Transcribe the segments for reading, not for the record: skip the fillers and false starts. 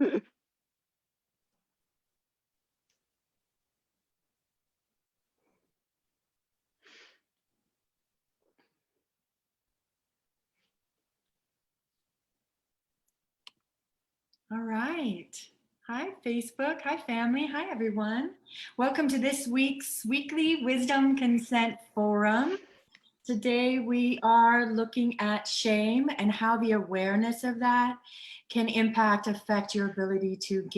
All right. Hi, Facebook. Hi, family. Hi, everyone. Welcome to this week's weekly Wisdom Consent Forum. Today, we are looking at shame and how the awareness of that can affect your ability to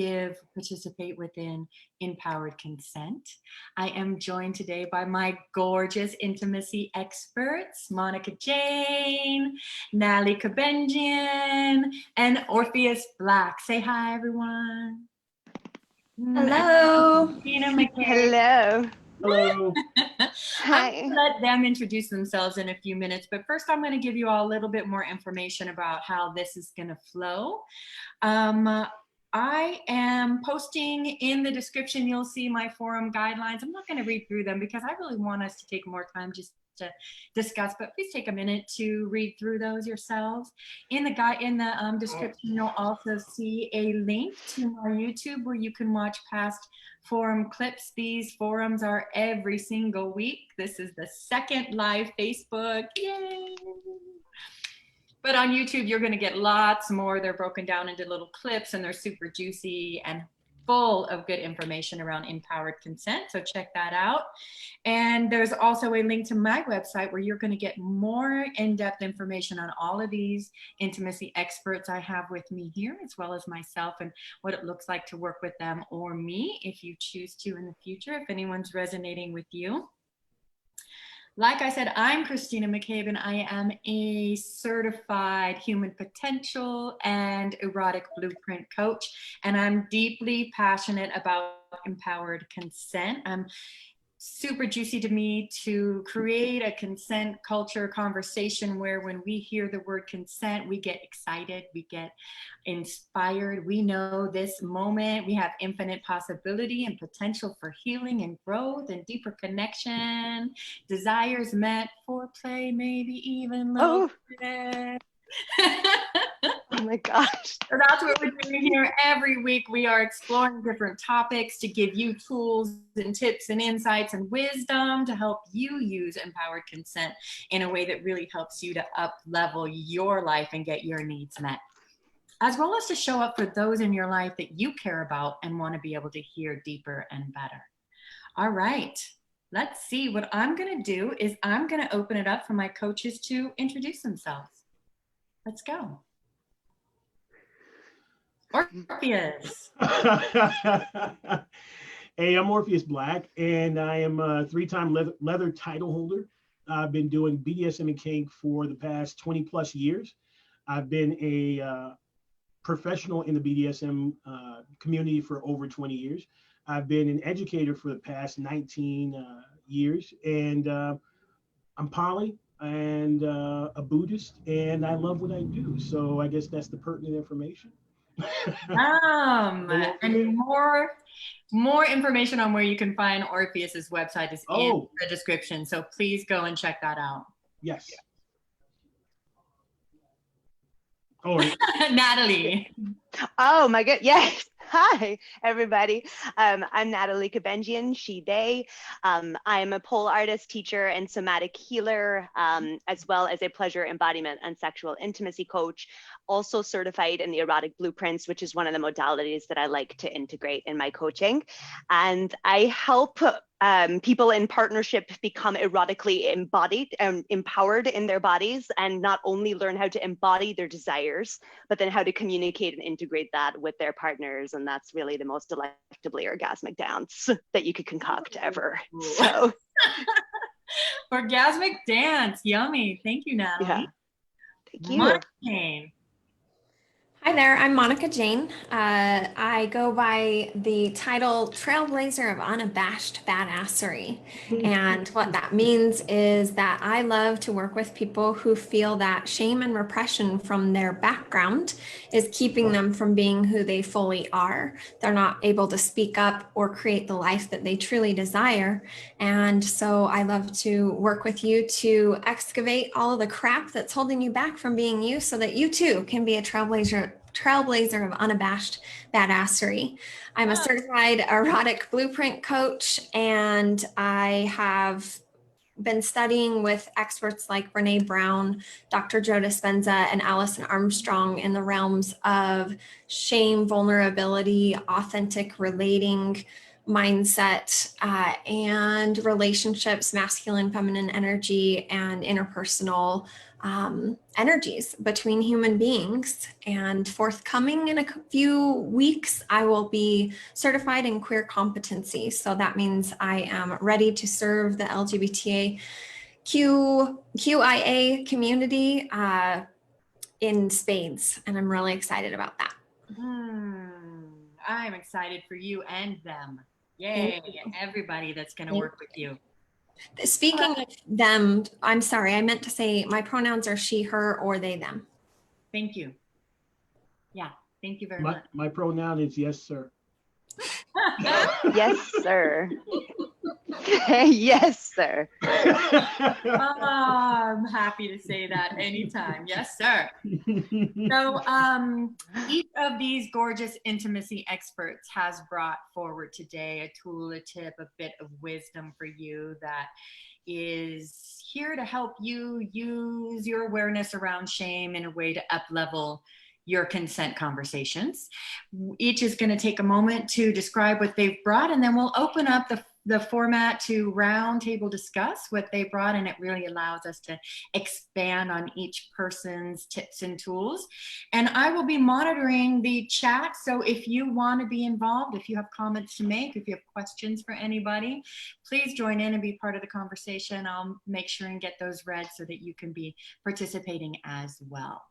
participate within empowered consent. I am joined today by my gorgeous intimacy experts, Jayne, Natalie Kabenjian, and Orpheus Black. Say hi, everyone. Hello. Christina McCabe. Hello. Hello. Hi. I'm going to let them introduce themselves in a few minutes, but first I'm going to give you all a little bit more information about how this is going to flow. I am posting in the description, you'll see my forum guidelines. I'm not going to read through them because I really want us to take more time just to discuss, but please take a minute to read through those yourselves. In the description, you'll also see a link to my YouTube where you can watch past forum clips. These forums are every single week. This is the second live Facebook. Yay! But on YouTube, you're going to get lots more. They're broken down into little clips and they're super juicy and full of good information around empowered consent. So check that out. And there's also a link to my website where you're going to get more in-depth information on all of these intimacy experts I have with me here, as well as myself, and what it looks like to work with them or me if you choose to in the future, if anyone's resonating with you. Like I said, I'm Christina McCabe, and I am a certified human potential and erotic blueprint coach, and I'm deeply passionate about empowered consent. Super juicy to me to create a consent culture conversation where when we hear the word consent, we get excited, we get inspired. We know this moment, we have infinite possibility and potential for healing and growth and deeper connection, desires met, foreplay, maybe even love. Oh my gosh. So that's what we're doing here every week. We are exploring different topics to give you tools and tips and insights and wisdom to help you use empowered consent in a way that really helps you to up-level your life and get your needs met, as well as to show up for those in your life that you care about and want to be able to hear deeper and better. All right, let's see. What I'm going to do is I'm going to open it up for my coaches to introduce themselves. Let's go. Orpheus. Hey, I'm Orpheus Black, and I am a 3-time leather title holder. I've been doing BDSM and kink for the past 20 plus years. I've been a professional in the BDSM community for over 20 years. I've been an educator for the past 19 years, and I'm poly and a Buddhist, and I love what I do. So I guess that's the pertinent information. And more information on where you can find Orpheus's website is in the description. So please go and check that out. Yes. All right. Natalie. Oh my God. Yes. Hi, everybody. I'm Natalie Kabenjian, she, they. I'm a pole artist, teacher, and somatic healer, as well as a pleasure embodiment and sexual intimacy coach, also certified in the erotic blueprints, which is one of the modalities that I like to integrate in my coaching. And I help people in partnership become erotically embodied and empowered in their bodies, and not only learn how to embody their desires, but then how to communicate and integrate that with their partners. And that's really the most delectably orgasmic dance that you could concoct ever. So orgasmic dance, yummy. Thank you, Natalie. Yeah. Thank you. Jayne. Hi there, I'm Jayne. I go by the title Trailblazer of Unabashed Badassery. And what that means is that I love to work with people who feel that shame and repression from their background is keeping them from being who they fully are. They're not able to speak up or create the life that they truly desire. And so I love to work with you to excavate all of the crap that's holding you back from being you so that you too can be a trailblazer trailblazer of unabashed badassery. I'm a certified erotic blueprint coach, and I have been studying with experts like Brene Brown, Dr. Joe Dispenza, and Alison Armstrong in the realms of shame, vulnerability, authentic relating, mindset, and relationships, masculine, feminine energy, and interpersonal energies between human beings. And forthcoming in a few weeks, I will be certified in queer competency. So that means I am ready to serve the LGBTQIA community in spades. And I'm really excited about that. I'm excited for you and them. Yay, everybody that's going to work with you. Speaking of them, I'm sorry, I meant to say my pronouns are she, her, or they, them. Thank you. Yeah, thank you very much. My pronoun is yes, sir. Yes, sir. Yes, sir. I'm happy to say that anytime. Yes, sir. So each of these gorgeous intimacy experts has brought forward today a tool, a tip, a bit of wisdom for you that is here to help you use your awareness around shame in a way to up-level your consent conversations. Each is going to take a moment to describe what they've brought, and then we'll open up the format to round table discuss what they brought, and it really allows us to expand on each person's tips and tools. And I will be monitoring the chat, so if you want to be involved, if you have comments to make, if you have questions for anybody, please join in and be part of the conversation. I'll make sure and get those read so that you can be participating as well.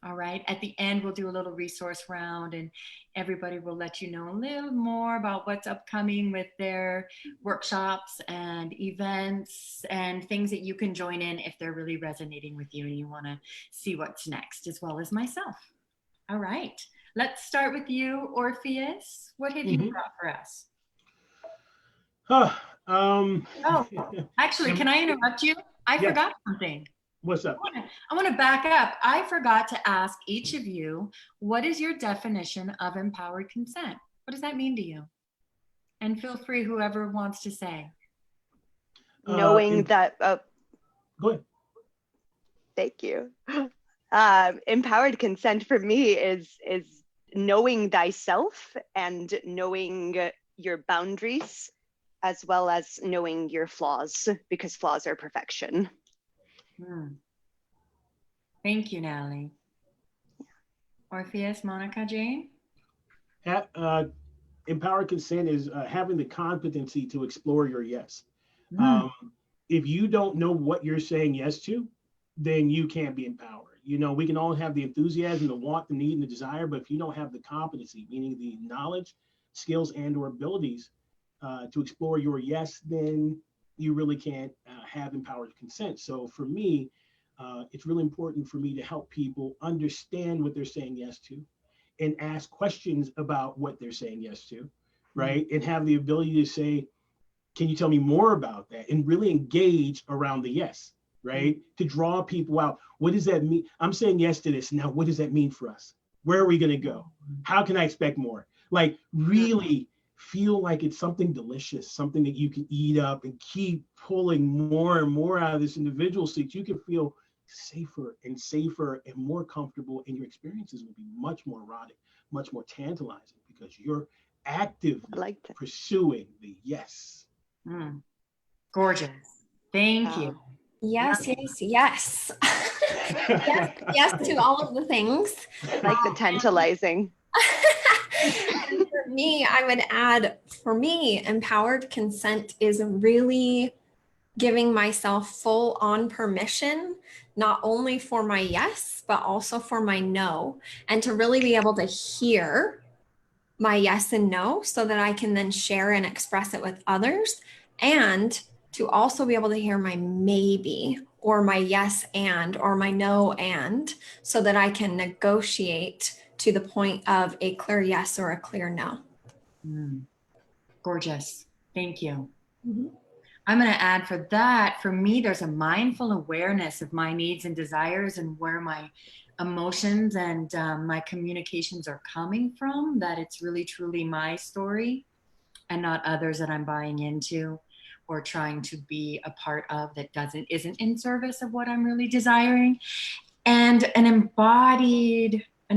All right, at the end, we'll do a little resource round, and everybody will let you know a little more about what's upcoming with their workshops and events and things that you can join in if they're really resonating with you and you want to see what's next, as well as myself. All right, let's start with you, Orpheus. What have you brought for us? Actually, can I interrupt you? I forgot something. What's up? I want to back up. I forgot to ask each of you, what is your definition of empowered consent? What does that mean to you? And feel free, whoever wants to say. Knowing that. Go ahead. Thank you. Empowered consent for me is knowing thyself and knowing your boundaries, as well as knowing your flaws, because flaws are perfection. Thank you, Natalie. Orpheus, Monica, Jayne? Empowered consent is having the competency to explore your yes. If you don't know what you're saying yes to, then you can't be empowered. You know, we can all have the enthusiasm, the want, the need, and the desire, but if you don't have the competency, meaning the knowledge, skills, and/or abilities to explore your yes, then you really can't have empowered consent. So for me, it's really important for me to help people understand what they're saying yes to and ask questions about what they're saying yes to, right? And have the ability to say, can you tell me more about that? And really engage around the yes, right? To draw people out. What does that mean? I'm saying yes to this. Now, what does that mean for us? Where are we going to go? How can I expect more? Like really feel like it's something delicious, something that you can eat up and keep pulling more and more out of this individual so that you can feel safer and more comfortable, and your experiences will be much more erotic, much more tantalizing, because you're actively pursuing the yes. Gorgeous. Thank you. Yes. Yes, yes to all of the things. Like the tantalizing. And for me, I would add, for me, empowered consent is really giving myself full on permission, not only for my yes, but also for my no, and to really be able to hear my yes and no so that I can then share and express it with others, and to also be able to hear my maybe or my yes and or my no and, so that I can negotiate to the point of a clear yes or a clear no. Gorgeous. Thank you. I'm going to add for that, for me, there's a mindful awareness of my needs and desires and where my emotions and my communications are coming from, that it's really truly my story and not others that I'm buying into or trying to be a part of that isn't in service of what I'm really desiring. And an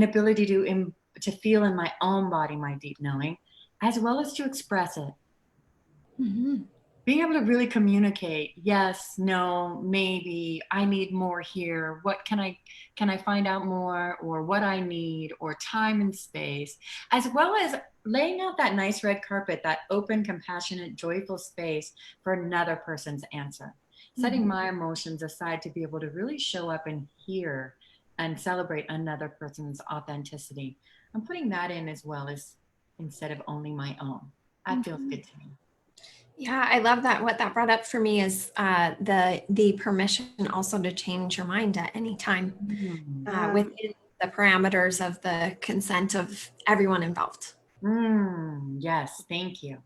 ability to feel in my own body, my deep knowing, as well as to express it. Mhm. Being able to really communicate, yes, no, maybe, I need more here. What can I find out more, or what I need, or time and space, as well as laying out that nice red carpet, that open, compassionate, joyful space for another person's answer. Setting my emotions aside to be able to really show up and hear and celebrate another person's authenticity. I'm putting that in as well, as instead of only my own. That feels good to me. Yeah, I love that. What that brought up for me is the permission also to change your mind at any time within the parameters of the consent of everyone involved. Yes, thank you.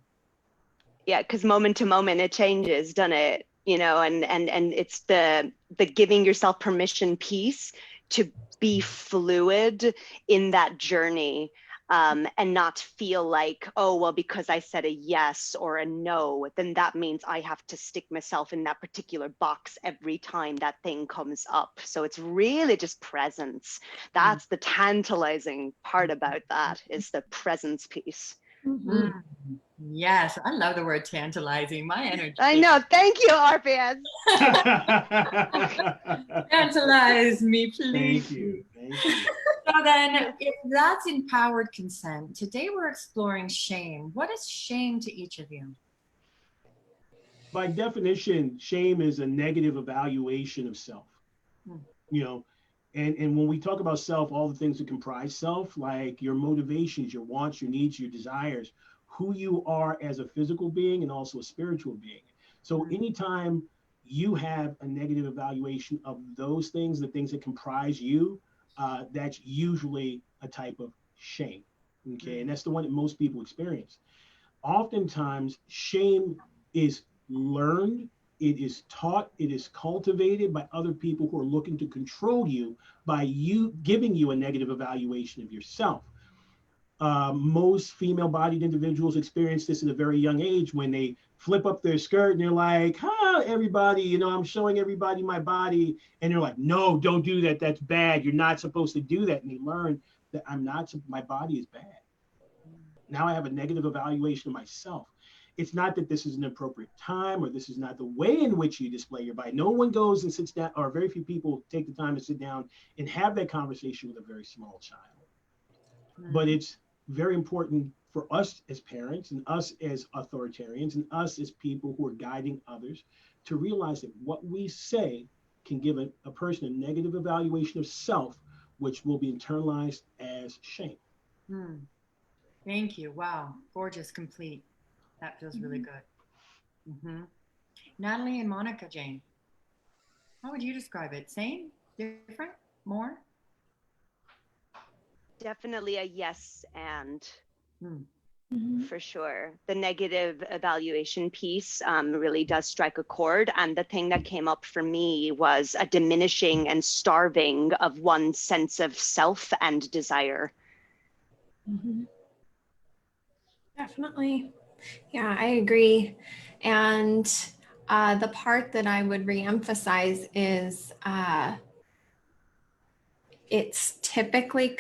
Yeah, because moment to moment it changes, doesn't it? You know, and it's the giving yourself permission piece to be fluid in that journey, and not feel like, oh, well, because I said a yes or a no, then that means I have to stick myself in that particular box every time that thing comes up. So it's really just presence. That's the tantalizing part about that, is the presence piece. Mhm. Yes, I love the word tantalizing. My energy. I know. Thank you, Orpheus. Tantalize me, please. Thank you. Thank you. So then, if that's empowered consent, today we're exploring shame. What is shame to each of you? By definition, shame is a negative evaluation of self. You know, and when we talk about self, all the things that comprise self, like your motivations, your wants, your needs, your desires, who you are as a physical being and also a spiritual being. So anytime you have a negative evaluation of those things, the things that comprise you, that's usually a type of shame. Okay, and that's the one that most people experience. Oftentimes, shame is learned, it is taught, it is cultivated by other people who are looking to control you by you giving you a negative evaluation of yourself. Most female-bodied individuals experience this at a very young age when they flip up their skirt and they're like, "Huh, everybody, you know, I'm showing everybody my body," and they're like, "No, don't do that. That's bad. You're not supposed to do that." And they learn that my body is bad. Now I have a negative evaluation of myself. It's not that this is an appropriate time or this is not the way in which you display your body. No one goes and sits down, or very few people take the time to sit down and have that conversation with a very small child. But it's very important for us as parents and us as authoritarians and us as people who are guiding others to realize that what we say can give a person a negative evaluation of self, which will be internalized as shame. Thank you. Wow, gorgeous, complete. That feels really good. Natalie and Monica, Jayne, how would you describe it? Same, different, more? Definitely a yes and. Mhm. For sure. The negative evaluation piece really does strike a chord. And the thing that came up for me was a diminishing and starving of one's sense of self and desire. Definitely. Yeah, I agree. And the part that I would reemphasize is it's typically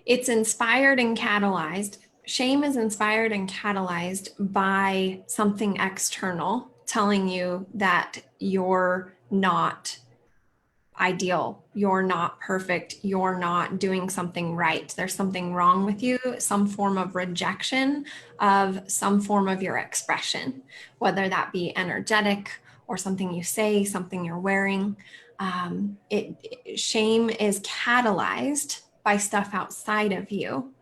it's inspired and catalyzed. Shame is inspired and catalyzed by something external telling you that you're not ideal, you're not perfect, you're not doing something right, there's something wrong with you, some form of rejection of some form of your expression, whether that be energetic or something you say, something you're wearing. Shame is catalyzed by stuff outside of you,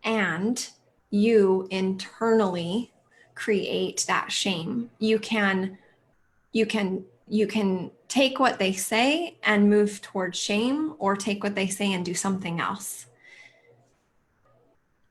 and you internally create that shame. You can take what they say and move towards shame, or take what they say and do something else.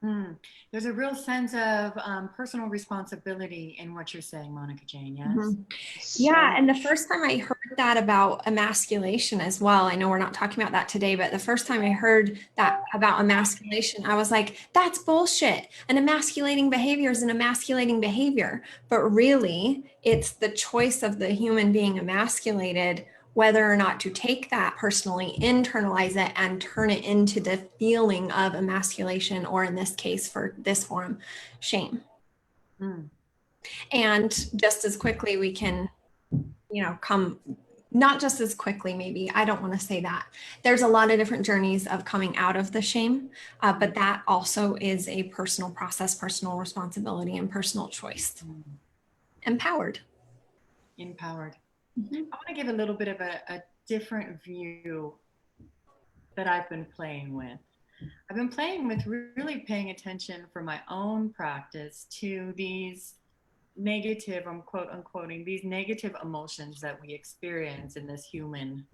Mm. There's a real sense of personal responsibility in what you're saying, Monica Jayne. Yes. Mhm. So Yeah, and the first time I heard that about emasculation as well, I know we're not talking about that today, but the first time I heard that about emasculation, I was like, that's bullshit. An emasculating behavior is an emasculating behavior. But really, it's the choice of the human being emasculated, whether or not to take that personally, internalize it, and turn it into the feeling of emasculation, or in this case, for this form, shame. Mm. And just as quickly we can, come, not just as quickly, maybe, I don't want to say that. There's a lot of different journeys of coming out of the shame, but that also is a personal process, personal responsibility, and personal choice. Mm. Empowered. Empowered. Mhm. I want to give a little bit of a different view that I've been playing with. I've been playing with really paying attention for my own practice to these negative, I'm quote unquoting, these negative emotions that we experience in this human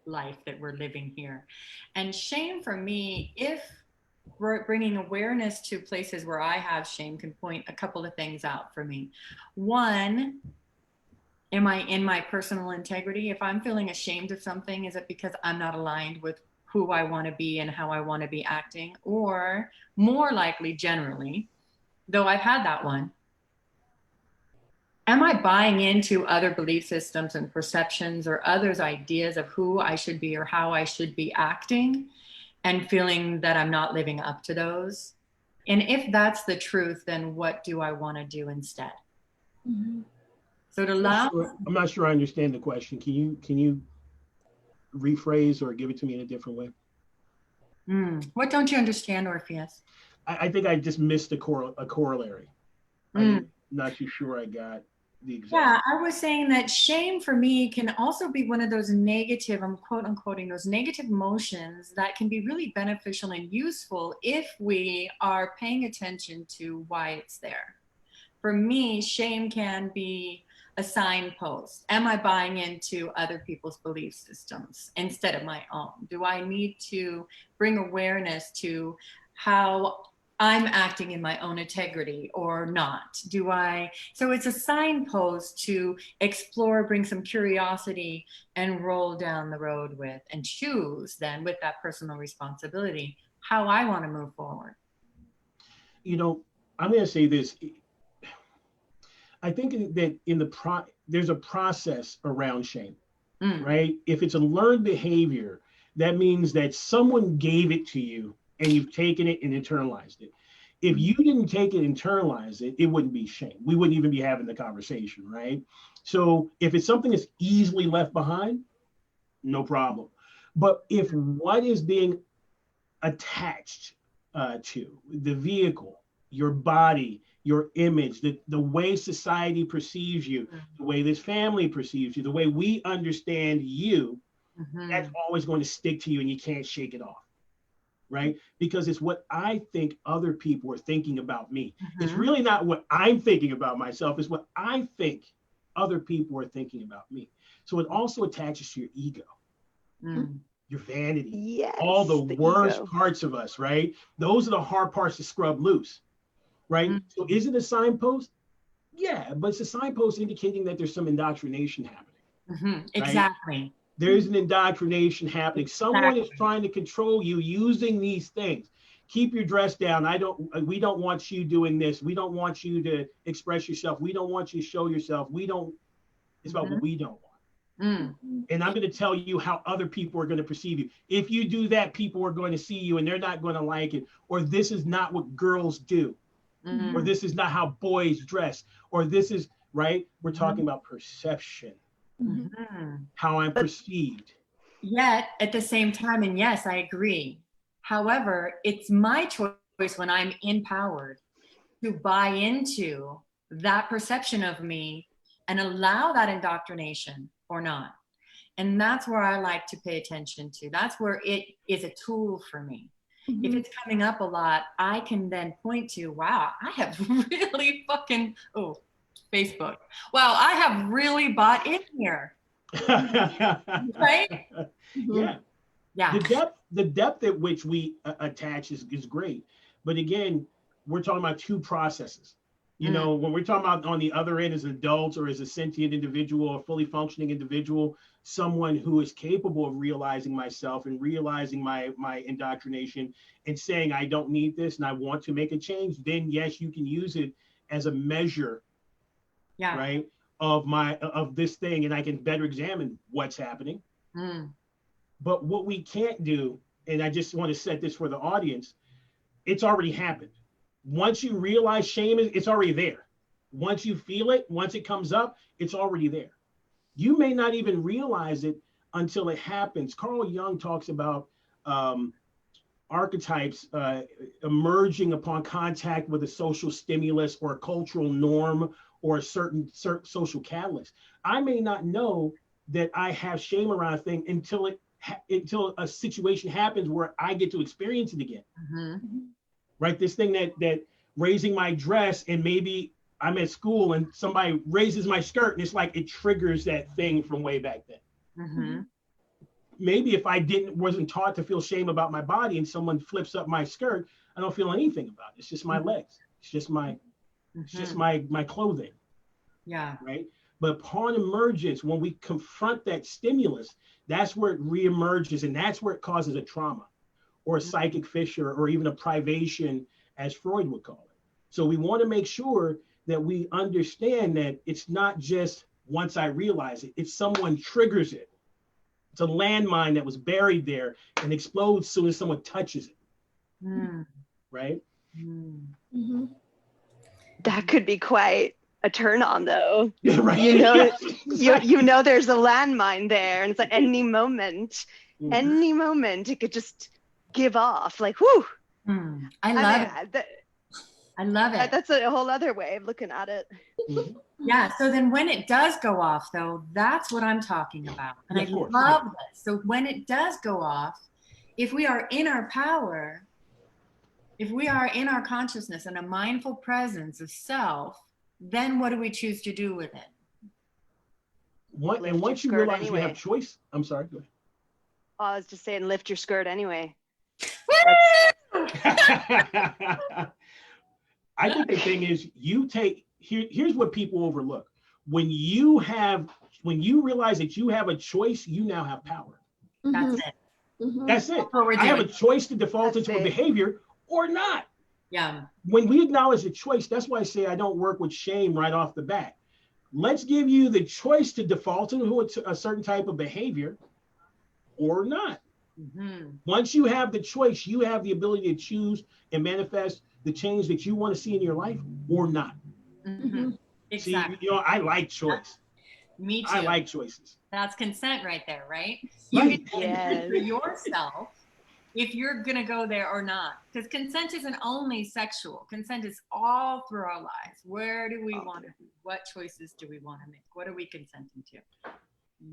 life that we're living here. And shame for me, if we're bringing awareness to places where I have shame, can point a couple of things out for me. One, am I in my personal integrity? If I'm feeling ashamed of something, is it because I'm not aligned with who I want to be and how I want to be acting? Or more likely, generally, though I've had that one, am I buying into other belief systems and perceptions or others' ideas of who I should be or how I should be acting, and feeling that I'm not living up to those? And if that's the truth, then what do I want to do instead? Mhm. So to allow, I'm not sure I understand the question. Can you rephrase or give it to me in a different way? What don't you understand, Orpheus? I think I just missed a corollary. I'm not too sure I got the exact. Yeah, I was saying that shame for me can also be one of those negative, I'm quote unquoting, those negative emotions that can be really beneficial and useful if we are paying attention to why it's there. For me, shame can be a signpost. Am I buying into other people's belief systems instead of my own? Do I need to bring awareness to how I'm acting in my own integrity or not? So it's a signpost to explore, bring some curiosity, and roll down the road with, and choose then with that personal responsibility, how I want to move forward. I'm going to say this. I think that there's a process around shame, right? If it's a learned behavior, that means that someone gave it to you and you've taken it and internalized it. If you didn't take it, internalize it, it wouldn't be shame. We wouldn't even be having the conversation, right? So if it's something that's easily left behind, no problem. But if what is being attached to the vehicle, your body, your image, the way society perceives you, the way this family perceives you, the way we understand you, that's always going to stick to you and you can't shake it off, right? Because it's what I think other people are thinking about me. It's really not what I'm thinking about myself, it's what I think other people are thinking about me. So it also attaches to your ego. Your vanity, yes, all the worst ego. parts of us, right? Those are the hard parts to scrub loose, right? So is it a signpost? Yeah, but it's a signpost indicating that there's some indoctrination happening. Right? Exactly. There's an indoctrination happening. Someone is trying to control you using these things. Keep your dress down. We don't want you doing this. We don't want you to express yourself. We don't want you to show yourself. It's about what we don't want. And I'm going to tell you how other people are going to perceive you. If you do that, people are going to see you and they're not going to like it. Or this is not what girls do. Or this is not how boys dress. Or this is, right? We're talking about perception, how I'm perceived. Yet at the same time, and yes, I agree. However, it's my choice when I'm empowered to buy into that perception of me and allow that indoctrination or not. And that's where I like to pay attention to. That's where it is a tool for me. If it's coming up a lot, I can then point to, wow, I have really fucking, Facebook. Wow, I have really bought in here. Right? Yeah. Yeah. The depth at which we attach is great. But again, we're talking about two processes. You know, when we're talking about on the other end as adults or as a sentient individual or fully functioning individual, someone who is capable of realizing myself and realizing my indoctrination and saying, I don't need this and I want to make a change, then yes, you can use it as a measure, right, of this thing, and I can better examine what's happening. But what we can't do, and I just want to set this for the audience, it's already happened. Once you realize shame, it's already there. Once you feel it, once it comes up, it's already there. You may not even realize it until it happens. Carl Jung talks about archetypes emerging upon contact with a social stimulus or a cultural norm or a certain social catalyst. I may not know that I have shame around a thing until a situation happens where I get to experience it again. Right? This thing that raising my dress, and maybe I'm at school and somebody raises my skirt and it's like it triggers that thing from way back then. Maybe if I wasn't taught to feel shame about my body and someone flips up my skirt, I don't feel anything about it. It's just my legs. It's just my clothing. Yeah. Right. But upon emergence, when we confront that stimulus, that's where it reemerges, and that's where it causes a trauma or a psychic fissure or even a privation, as Freud would call it. So we want to make sure that we understand that it's not just once I realize it, it's someone triggers it. It's a landmine that was buried there and explodes as soon as someone touches it. Right? That could be quite a turn on, though. Right. You know, Exactly. you know there's a landmine there, and it's like any moment it could just give off. Like, whoo. I love it. I love it. That's a whole other way of looking at it. Yeah. So then when it does go off, though, that's what I'm talking about. And I love this. So when it does go off, if we are in our power, if we are in our consciousness and a mindful presence of self, then what do we choose to do with it? And once you realize you have choice, I'm sorry, go ahead. Oh, I was just saying, lift your skirt anyway. I think the thing is, here's what people overlook. When you realize that you have a choice, you now have power. That's it. That's it. I have a choice to default into a behavior or not. Yeah. When we acknowledge the choice, that's why I say I don't work with shame right off the bat. Let's give you the choice to default into a certain type of behavior or not. Once you have the choice, you have the ability to choose and manifest the change that you want to see in your life or not. Exactly. See, I like choice. Me too. I like choices. That's consent right there, right? You Right. can for yourself if you're going to go there or not. Because consent isn't only sexual. Consent is all through our lives. Where do we want to be? What choices do we want to make? What are we consenting to?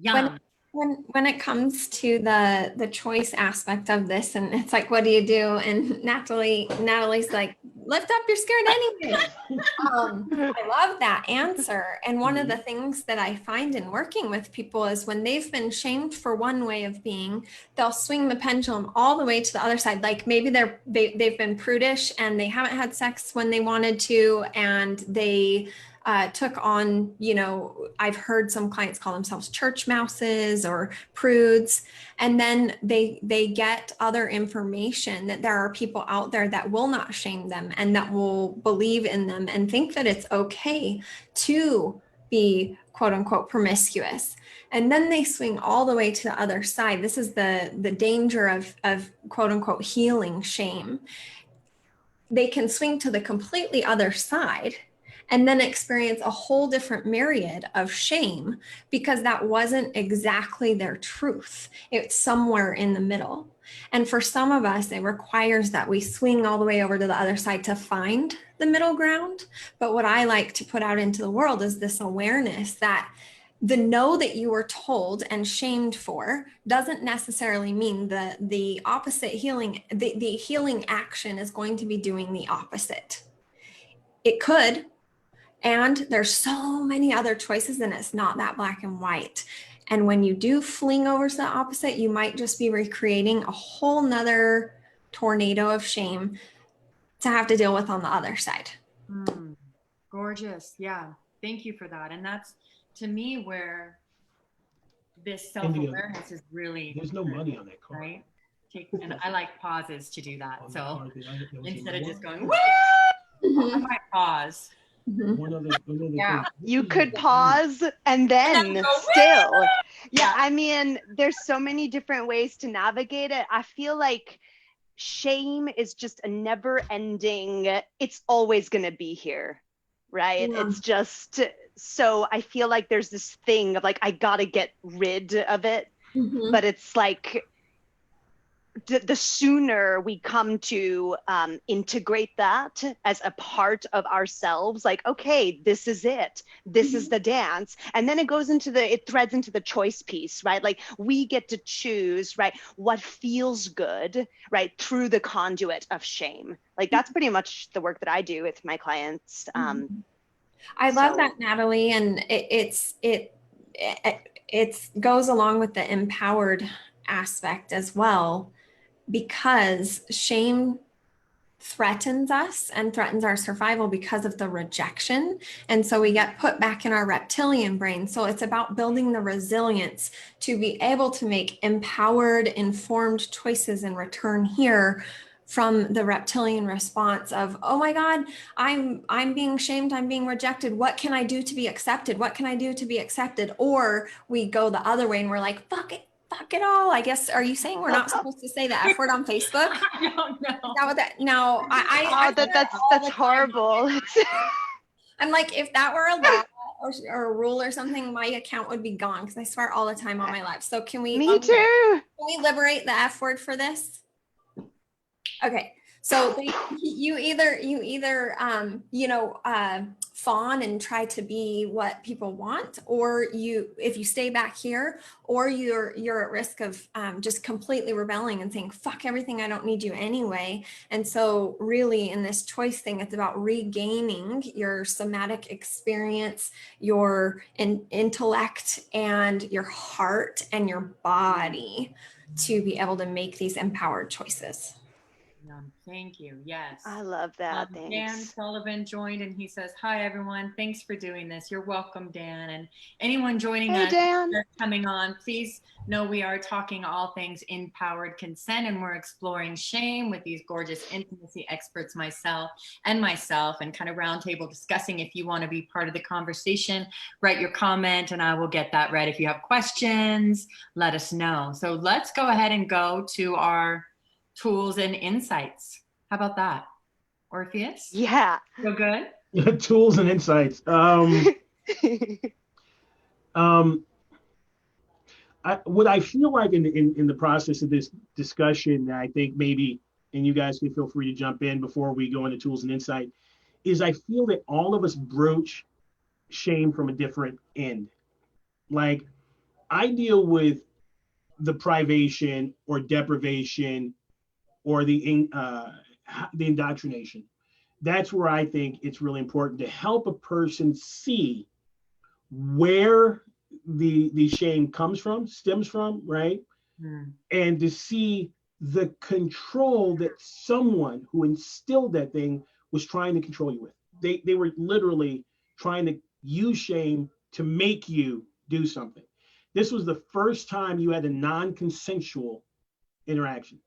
Yum. When it comes to the choice aspect of this, and it's like, what do you do? And Natalie's like, lift up your skirt anyway. I love that answer. And one of the things that I find in working with people is when they've been shamed for one way of being, they'll swing the pendulum all the way to the other side. Like maybe they've been prudish and they haven't had sex when they wanted to, and they took on, I've heard some clients call themselves church mouses or prudes. And then they get other information that there are people out there that will not shame them and that will believe in them and think that it's okay to be quote unquote promiscuous. And then they swing all the way to the other side. This is the danger of quote unquote healing shame. They can swing to the completely other side and then experience a whole different myriad of shame because that wasn't exactly their truth. It's somewhere in the middle. And for some of us, it requires that we swing all the way over to the other side to find the middle ground. But what I like to put out into the world is this awareness that the no that you were told and shamed for doesn't necessarily mean the opposite healing, the healing action is going to be doing the opposite. It could. And there's so many other choices, and it's not that black and white. And when you do fling over to the opposite, you might just be recreating a whole nother tornado of shame to have to deal with on the other side. Gorgeous. Yeah. Thank you for that. And that's, to me, where this India, self-awareness is really, there's no money on that card. right? And I like pauses to do that. On the So card that was in instead my of just wallet. going, woo, I might pause. One other Yeah. thing. You could pause and then go, still. Yeah. I mean, there's so many different ways to navigate it. I feel like shame is just a never ending, it's always going to be here, right? Yeah. It's just, so I feel like there's this thing of like, I got to get rid of it. But it's like, the sooner we come to integrate that as a part of ourselves, like, okay, this is it, this is the dance, and then it goes into it threads into the choice piece, right? Like we get to choose, right, what feels good, right, through the conduit of shame. Like that's pretty much the work that I do with my clients. I love that, Natalie, and it goes along with the empowered aspect as well, because shame threatens us and threatens our survival because of the rejection. And so we get put back in our reptilian brain. So it's about building the resilience to be able to make empowered, informed choices in return here from the reptilian response of, oh my God, I'm being shamed, I'm being rejected. What can I do to be accepted? What can I do to be accepted? Or we go the other way and we're like, fuck it all. I guess, are you saying we're not supposed to say the F word on Facebook? I don't know. Is that what that? No, I that's horrible. I'm like, if that were a law or a rule or something, my account would be gone because I swear all the time on my life. So can we? Me too. Can we liberate the F word for this? Okay. So you either fawn and try to be what people want, or if you stay back here, or you're at risk of just completely rebelling and saying, fuck everything, I don't need you anyway. And so really in this choice thing, it's about regaining your somatic experience, your intellect and your heart and your body to be able to make these empowered choices. Thank you. Yes. I love that. Dan Thanks. Sullivan joined and he says, hi, everyone. Thanks for doing this. You're welcome, Dan. And anyone joining Hey, us Dan. coming on, please know we are talking all things empowered consent, and we're exploring shame with these gorgeous intimacy experts, myself, and kind of roundtable discussing. If you want to be part of the conversation, write your comment and I will get that read. If you have questions, let us know. So let's go ahead and go to our tools and insights. How about that? Orpheus? Yeah. Feel good? Tools and insights. What I feel like in the process of this discussion, I think maybe, and you guys can feel free to jump in before we go into tools and insight, is I feel that all of us broach shame from a different end. Like I deal with the privation or deprivation or the indoctrination. That's where I think it's really important to help a person see where the shame stems from, right? And to see the control that someone who instilled that thing was trying to control you with. They were literally trying to use shame to make you do something. This was the first time you had a non-consensual interaction.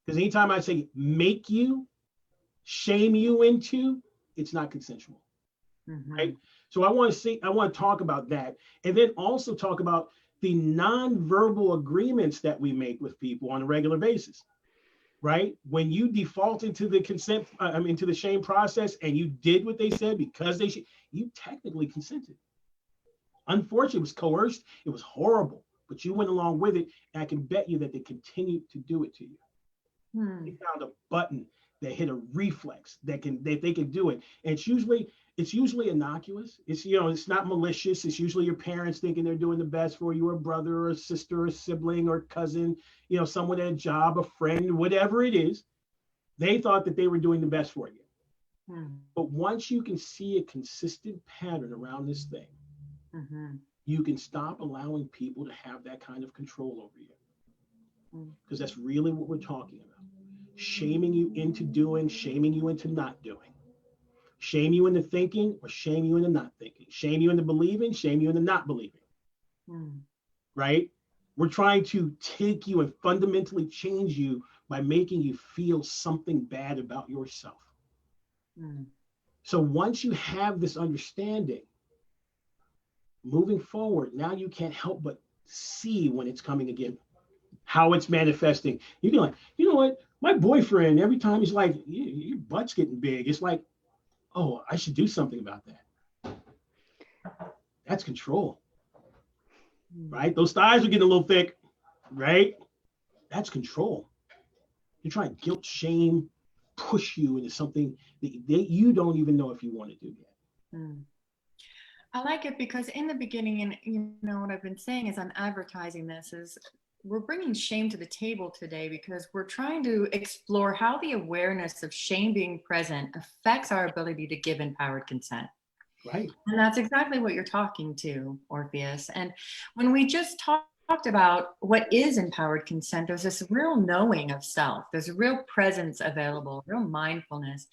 Because anytime I say make you, shame you into, it's not consensual, right? So I want to talk about that, and then also talk about the non-verbal agreements that we make with people on a regular basis, right? When you default into the into the shame process, and you did what they said because you technically consented. Unfortunately, it was coerced. It was horrible, but you went along with it, and I can bet you that they continued to do it to you. They found a button that hit a reflex that they can do it, and it's usually innocuous. It's not malicious. It's usually your parents thinking they're doing the best for you, or a brother or a sister or a sibling or cousin, someone at a job, a friend, whatever it is. They thought that they were doing the best for you. But once you can see a consistent pattern around this thing, you can stop allowing people to have that kind of control over you. Because that's really what we're talking about. shaming you into doing, shaming you into not doing, shame you into thinking, or shame you into not thinking, shame you into believing, shame you into not believing, right? We're trying to take you and fundamentally change you by making you feel something bad about yourself. So once you have this understanding, moving forward, now you can't help but see when it's coming again, how it's manifesting. You can like, you know what? My boyfriend, every time he's like, your butt's getting big. It's like, oh, I should do something about that. That's control, right? Those thighs are getting a little thick, right? That's control. You're trying to guilt, shame, push you into something that you don't even know if you want to do yet. I like it because in the beginning, and you know what I've been saying as I'm advertising this is we're bringing shame to the table today because we're trying to explore how the awareness of shame being present affects our ability to give empowered consent. Right. And that's exactly what you're talking to, Orpheus. And when we just talked about what is empowered consent, there's this real knowing of self. There's a real presence available, real mindfulness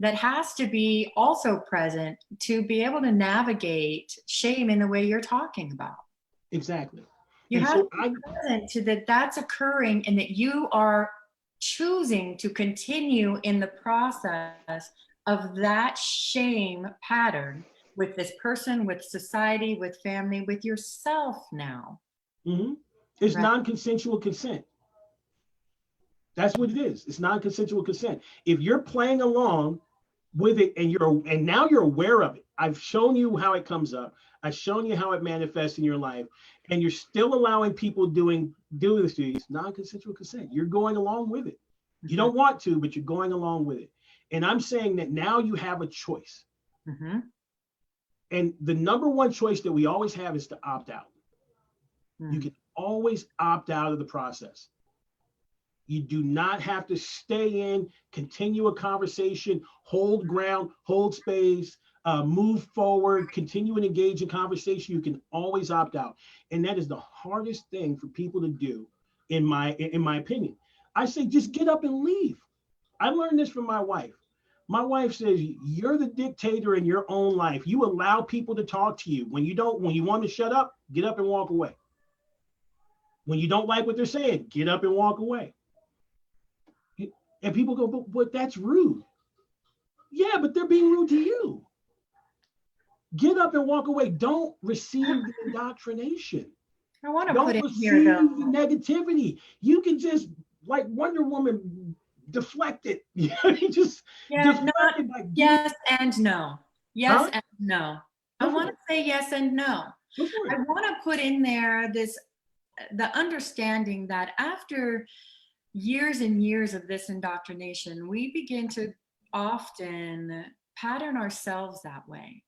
that has to be also present to be able to navigate shame in the way you're talking about. Exactly. You And have so to be present to that that's occurring and that you are choosing to continue in the process of that shame pattern with this person, with society, with family, with yourself now. It's right. Non-consensual consent. That's what it is. It's non-consensual consent. If you're playing along with it and now you're aware of it, I've shown you how it comes up. I've shown you how it manifests in your life, and you're still allowing people doing this to you. It's non-consensual consent. You're going along with it. You don't want to, but you're going along with it. And I'm saying that now you have a choice. And the number one choice that we always have is to opt out. You can always opt out of the process. You do not have to stay in, continue a conversation, hold ground, hold space, move forward, continue and engage in conversation. You can always opt out. And that is the hardest thing for people to do, in my opinion. I say, just get up and leave. I learned this from my wife. My wife says, you're the dictator in your own life. You allow people to talk to you. When you want to shut up, get up and walk away. When you don't like what they're saying, get up and walk away. And people go, but that's rude. Yeah, but they're being rude to you. Get up and walk away. Don't receive the indoctrination. I want to Don't put in receive here though. the negativity. You can just, like Wonder Woman, deflect it. You just deflect it. Like, yes and no. Yes and no. I want to it. say yes and no. Go for it. I want to put in there the understanding that after years and years of this indoctrination, we begin to often pattern ourselves that way.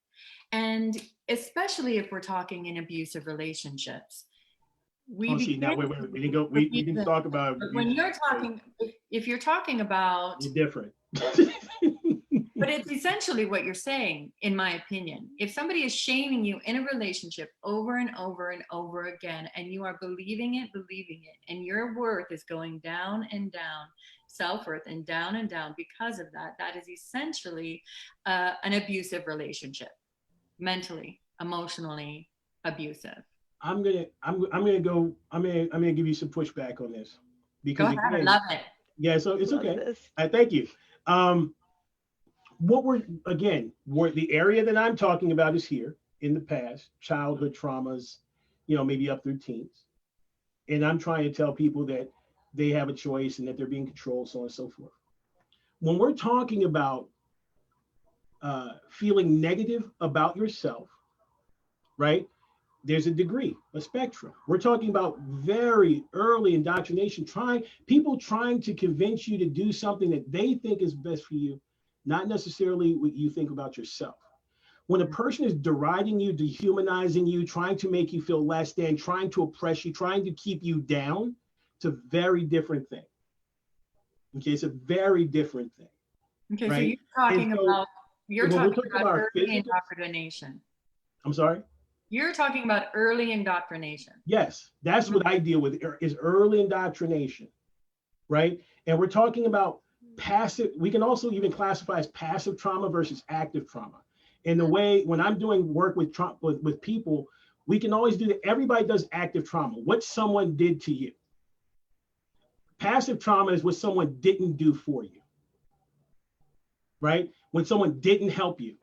And especially if we're talking in abusive relationships. We didn't talk about But when you're talking, if you're talking about, you're different. but it's essentially what you're saying, in my opinion. If somebody is shaming you in a relationship over and over and over again, and you are believing it, and your worth is going down and down, self-worth and down because of that, that is essentially an abusive relationship, mentally, emotionally abusive. I'm gonna give you some pushback on this, because go ahead, I love it. Yeah, so it's okay. Thank you. The area that I'm talking about is here in the past, childhood traumas, maybe up through teens. And I'm trying to tell people that they have a choice and that they're being controlled, so on and so forth. When we're talking about feeling negative about yourself, right? There's a degree, a spectrum. We're talking about very early indoctrination, people trying to convince you to do something that they think is best for you, not necessarily what you think about yourself. When a person is deriding you, dehumanizing you, trying to make you feel less than, trying to oppress you, trying to keep you down, it's a very different thing. Okay, it's a very different thing. Okay, right? So you're talking about early indoctrination. I'm sorry? You're talking about early indoctrination. Yes, that's what I deal with, is early indoctrination, right? And we're talking about passive, we can also even classify as passive trauma versus active trauma. And the way, when I'm doing work with people, we can always do that. Everybody does active trauma, what someone did to you. Passive trauma is what someone didn't do for you, right? When someone didn't help you,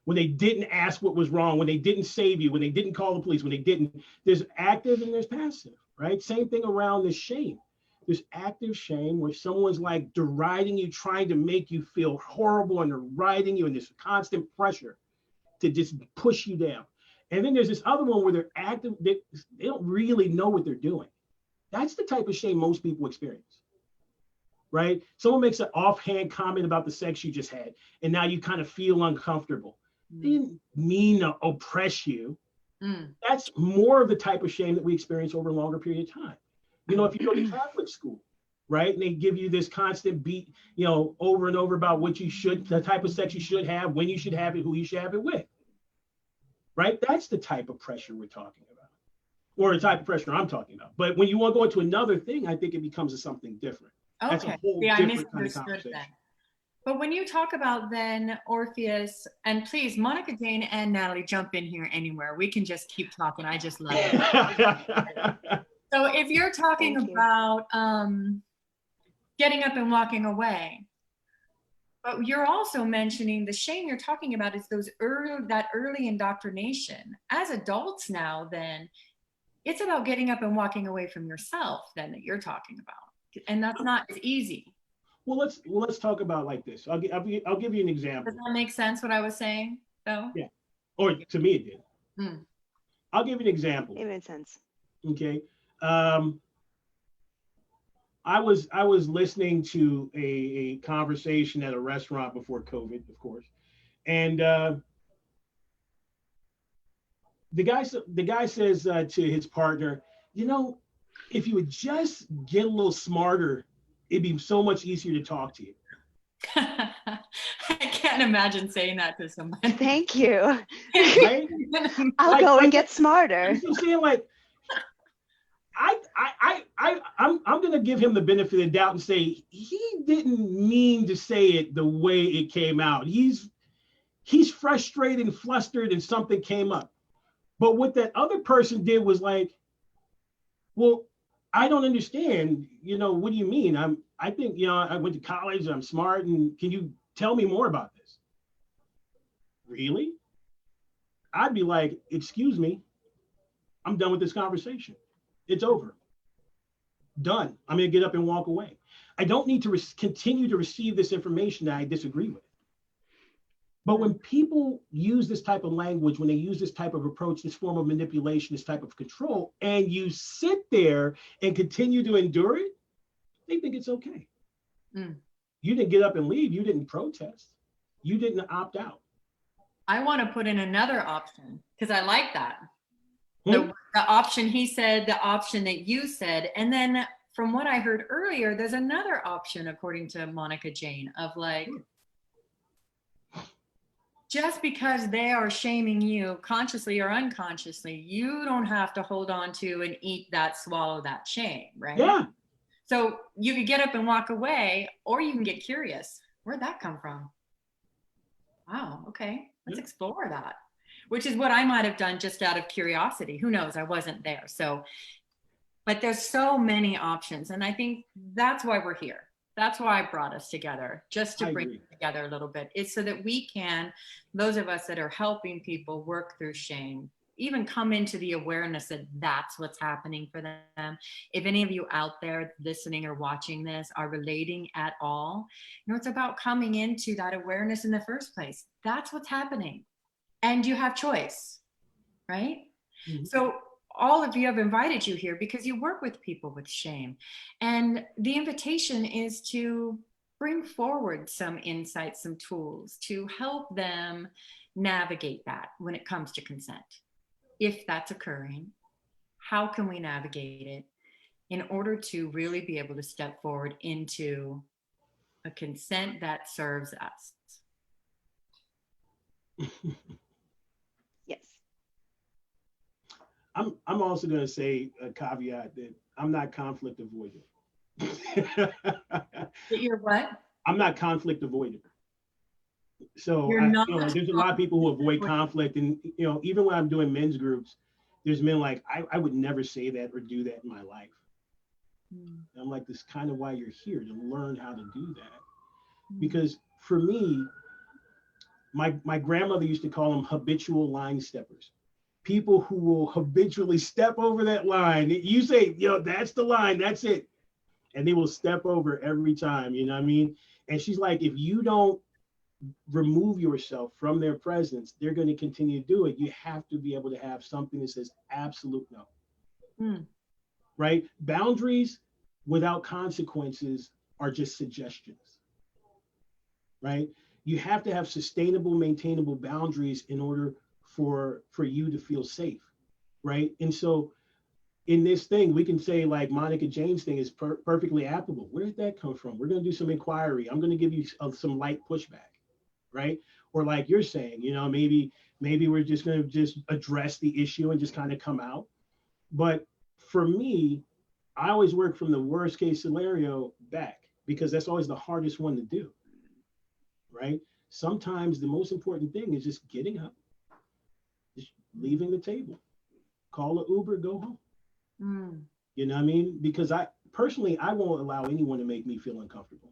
when they didn't ask what was wrong, when they didn't save you, when they didn't call the police, when they didn't, there's active and there's passive, right? Same thing around this shame. There's active shame where someone's like deriding you, trying to make you feel horrible, and they're riding you, and there's constant pressure to just push you down. And then there's this other one where they're active, they don't really know what they're doing. That's the type of shame most people experience, right? Someone makes an offhand comment about the sex you just had, and now you kind of feel uncomfortable. They didn't mean to oppress you. That's more of the type of shame that we experience over a longer period of time. You know, if you go to Catholic school, right, and they give you this constant beat, you know, over and over about what you should, the type of sex you should have, when you should have it, who you should have it with, right? That's the type of pressure we're talking about, or the type of pressure I'm talking about. But when you want to go into another thing, I think it becomes something different. Okay. That's a whole Yeah, I different kind of misunderstood conversation. then. But when you talk about then Orpheus, and please, Monica, Jayne, and Natalie, jump in here anywhere. We can just keep talking. I just love it. So if you're talking Thank you. about getting up and walking away, but you're also mentioning the shame you're talking about is that early indoctrination. As adults now, then it's about getting up and walking away from yourself then that you're talking about. And that's not as easy. Well, let's talk about like this. I'll give you an example. Does that make sense what I was saying though? Yeah. Or to me it did. I'll give you an example. It made sense. Okay. I was listening to a conversation at a restaurant before COVID, of course, and the guy says to his partner, you know, if you would just get a little smarter, it'd be so much easier to talk to you. I can't imagine saying that to somebody. Thank you. Right? I'll go and get smarter. You know what I'm saying? Like, I'm gonna give him the benefit of the doubt and say he didn't mean to say it the way it came out. He's frustrated and flustered, and something came up. But what that other person did was like, well, I don't understand. You know, what do you mean? I think, you know, I went to college, I'm smart, and can you tell me more about this? Really? I'd be like, excuse me, I'm done with this conversation. It's over. Done. I'm gonna get up and walk away. I don't need to continue to receive this information that I disagree with. But when people use this type of language, when they use this type of approach, this form of manipulation, this type of control, and you sit there and continue to endure it, they think it's okay. You didn't get up and leave. You didn't protest. You didn't opt out. I want to put in another option because I like that. The option he said, the option that you said, and then from what I heard earlier, there's another option according to Monica Jayne of like, just because they are shaming you consciously or unconsciously, you don't have to hold on to and eat that, swallow that shame, right? Yeah. So you could get up and walk away, or you can get curious. Where'd that come from? Wow, okay, let's explore that. Which is what I might have done just out of curiosity. Who knows? I wasn't there. So, but there's so many options. And I think that's why we're here. That's why I brought us together, just to bring it together a little bit. It's so that we can, those of us that are helping people work through shame, even come into the awareness that that's what's happening for them. If any of you out there listening or watching this are relating at all, you know, it's about coming into that awareness in the first place. That's what's happening. And you have choice, right? So all of you have invited you here because you work with people with shame. And the invitation is to bring forward some insights, some tools to help them navigate that when it comes to consent. If that's occurring, how can we navigate it in order to really be able to step forward into a consent that serves us? Yes. I'm also going to say a caveat that I'm not conflict avoidant. You're what? I'm not conflict avoidant. So You're not. there's a lot of people who avoid conflict, and even when I'm doing men's groups, there's men like, I would never say that or do that in my life. And I'm like, this is kind of why you're here, to learn how to do that. Because for me, my grandmother used to call them habitual line steppers. People who will habitually step over that line. You say, that's the line, that's it. And they will step over every time, you know what I mean? And she's like, if you don't remove yourself from their presence, they're going to continue to do it. You have to be able to have something that says absolute no. Right? Boundaries without consequences are just suggestions. Right? You have to have sustainable, maintainable boundaries in order for you to feel safe. Right? And so in this thing, we can say like Monica Jayne's thing is perfectly applicable. Where did that come from? We're going to do some inquiry. I'm going to give you some light pushback. Right? Or like you're saying, maybe we're just going to just address the issue and just kind of come out. But for me, I always work from the worst case scenario back, because that's always the hardest one to do. Right? Sometimes the most important thing is just getting up, just leaving the table, call an Uber, go home. You know what I mean? Because I won't allow anyone to make me feel uncomfortable.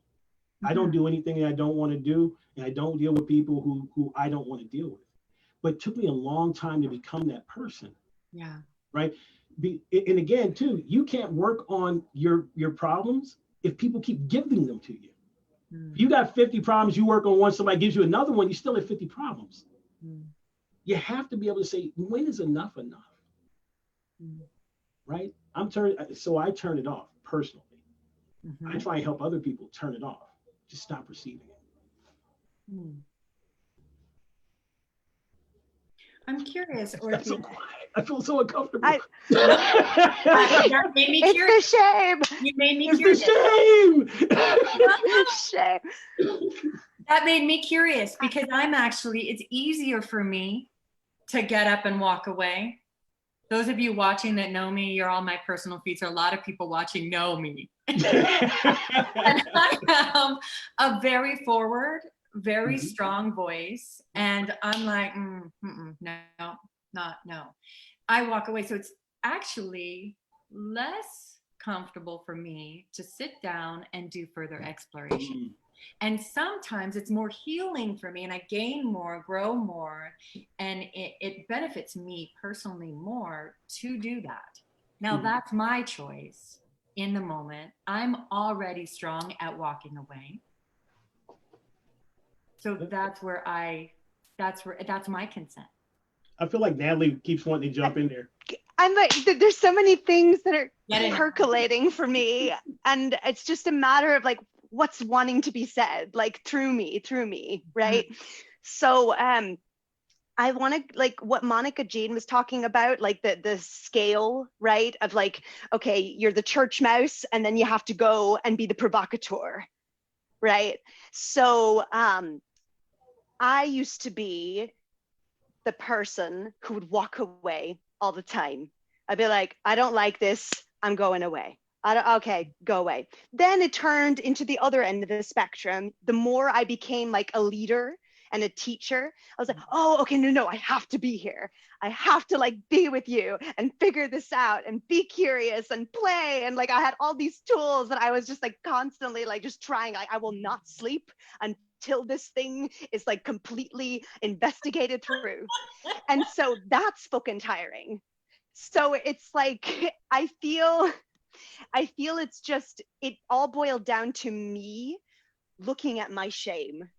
I don't do anything that I don't want to do, and I don't deal with people who I don't want to deal with. But it took me a long time to become that person. Yeah. Right. And again, too, you can't work on your problems if people keep giving them to you. If you got 50 problems, you work on one, somebody gives you another one, you still have 50 problems. You have to be able to say, when is enough enough? Right? So I turn it off personally. I try and help other people turn it off. Just stop receiving it. I'm curious, That's Orpheus. so quiet. I feel so uncomfortable. That made me curious. It's the shame. You made me It's curious. the shame. Shame. That made me curious, because it's easier for me to get up and walk away. Those of you watching that know me, you're all my personal feeds. So a lot of people watching know me. And I have a very forward, very strong voice. And I'm like, no. I walk away. So it's actually less comfortable for me to sit down and do further exploration. And sometimes it's more healing for me, and I gain more, grow more, and it benefits me personally more to do that. Now that's my choice in the moment. I'm already strong at walking away. So that's my consent. I feel like Natalie keeps wanting to jump in there. I'm like, there's so many things that are percolating for me, and it's just a matter of like, what's wanting to be said, like through me, right? So I want to, like what Monica Jayne was talking about, like the scale, right? Of like, okay, you're the church mouse, and then you have to go and be the provocateur, right? So I used to be the person who would walk away all the time. I'd be like, I don't like this, I'm going away. Okay, go away. Then it turned into the other end of the spectrum. The more I became like a leader and a teacher, I was like, oh, okay, no, I have to be here. I have to like be with you and figure this out and be curious and play. And like, I had all these tools that I was just like constantly like just trying, like, I will not sleep until this thing is like completely investigated through. And so that's fucking tiring. So it's like, I feel it's just, it all boiled down to me looking at my shame.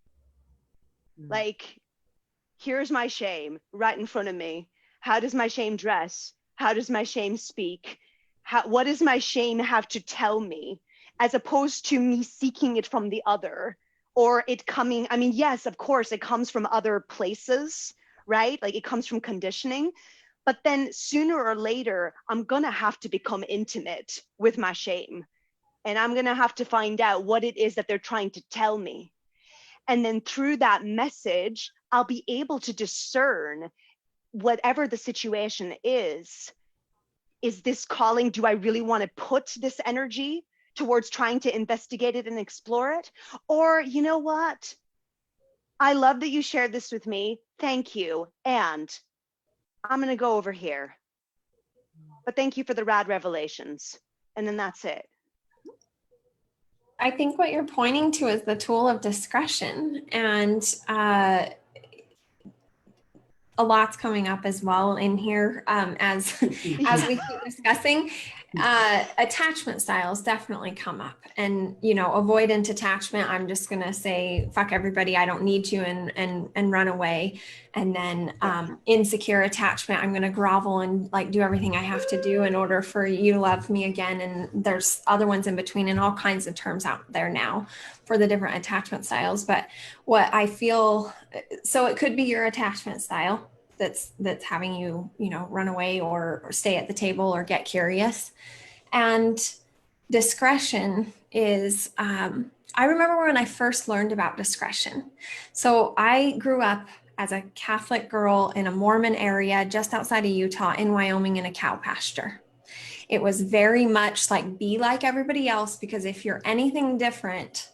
Like, here's my shame right in front of me. How does my shame dress? How does my shame speak? What does my shame have to tell me? As opposed to me seeking it from the other, or it coming, I mean, yes, of course, it comes from other places, right? Like it comes from conditioning. But then sooner or later, I'm going to have to become intimate with my shame. And I'm going to have to find out what it is that they're trying to tell me. And then through that message, I'll be able to discern whatever the situation is this calling? Do I really want to put this energy towards trying to investigate it and explore it? Or, you know what? I love that you shared this with me. Thank you. And I'm going to go over here. But thank you for the rad revelations. And then that's it. I think what you're pointing to is the tool of discretion, and a lot's coming up as well in here as as we keep discussing. Attachment styles definitely come up, and avoidant attachment, I'm just gonna say fuck everybody, I don't need you, and run away. And then insecure attachment, I'm gonna grovel and like do everything I have to do in order for you to love me again. And there's other ones in between, and all kinds of terms out there now for the different attachment styles. But what I feel, so it could be your attachment style that's having you, run away or stay at the table or get curious. And discretion is, I remember when I first learned about discretion. So I grew up as a Catholic girl in a Mormon area just outside of Utah in Wyoming in a cow pasture. It was very much like, be like everybody else, because if you're anything different,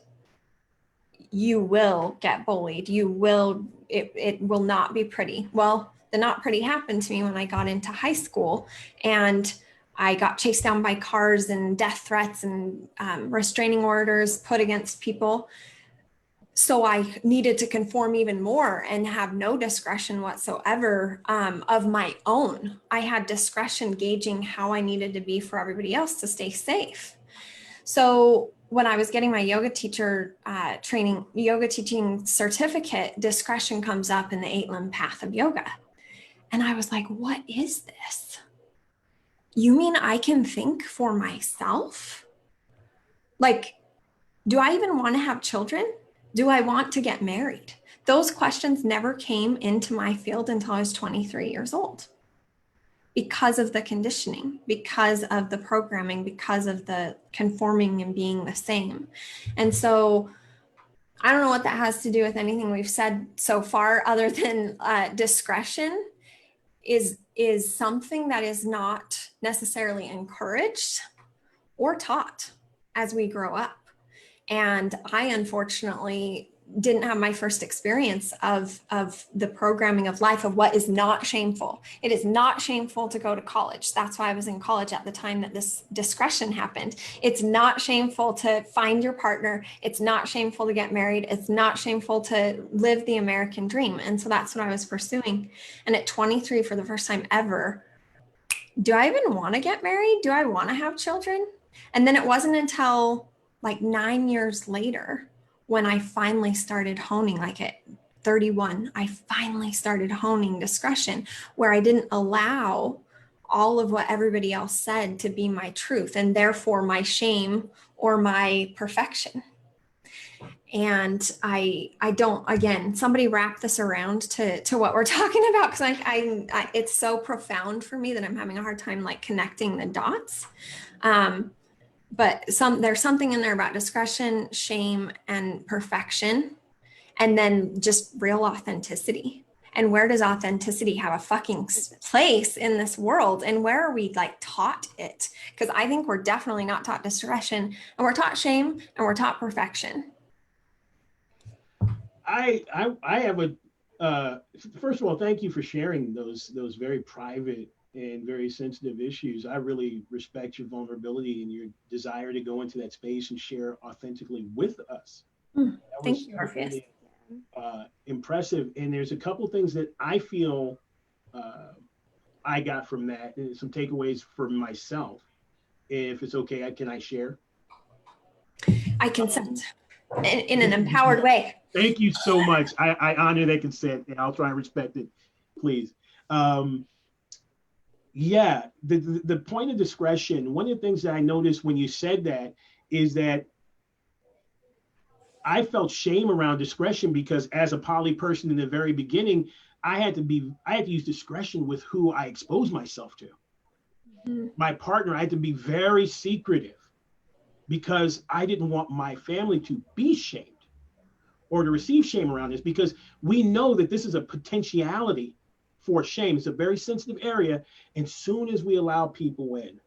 you will get bullied. It will not be pretty. Well, the not pretty happened to me when I got into high school, and I got chased down by cars and death threats and restraining orders put against people. So I needed to conform even more and have no discretion whatsoever of my own. I had discretion gauging how I needed to be for everybody else to stay safe. So when I was getting my yoga teacher yoga teaching certificate, discretion comes up in the 8-limb path of yoga. And I was like, what is this? You mean I can think for myself? Like, do I even want to have children? Do I want to get married? Those questions never came into my field until I was 23 years old, because of the conditioning, because of the programming, because of the conforming and being the same. And so I don't know what that has to do with anything we've said so far, other than discretion is something that is not necessarily encouraged or taught as we grow up. And I unfortunately didn't have my first experience of the programming of life, of what is not shameful. It is not shameful to go to college. That's why I was in college at the time that this discretion happened. It's not shameful to find your partner. It's not shameful to get married. It's not shameful to live the American dream. And so that's what I was pursuing. And at 23, for the first time ever, do I even want to get married? Do I want to have children? And then it wasn't until like 9 years later when I finally started honing, like at 31, I finally started honing discretion, where I didn't allow all of what everybody else said to be my truth, and therefore my shame or my perfection. And I don't, again, somebody wrap this around to what we're talking about, because I it's so profound for me that I'm having a hard time like connecting the dots. But there's something in there about discretion, shame, and perfection, and then just real authenticity. And where does authenticity have a fucking place in this world? And where are we like taught it? Because I think we're definitely not taught discretion, and we're taught shame, and we're taught perfection. I have first of all, thank you for sharing those very private and very sensitive issues. I really respect your vulnerability and your desire to go into that space and share authentically with us. Thank you, Orpheus. Really, impressive. And there's a couple things that I feel I got from that, and some takeaways for myself. If it's okay, can I share? I consent in an empowered way. Thank you so much. I honor that consent, and I'll try and respect it, please. Yeah, the point of discretion, one of the things that I noticed when you said that is that I felt shame around discretion, because as a poly person in the very beginning, I had to use discretion with who I exposed myself to. Mm-hmm. My partner, I had to be very secretive, because I didn't want my family to be shamed or to receive shame around this, because we know that this is a potentiality for shame. It's a very sensitive area. And soon as we allow people in,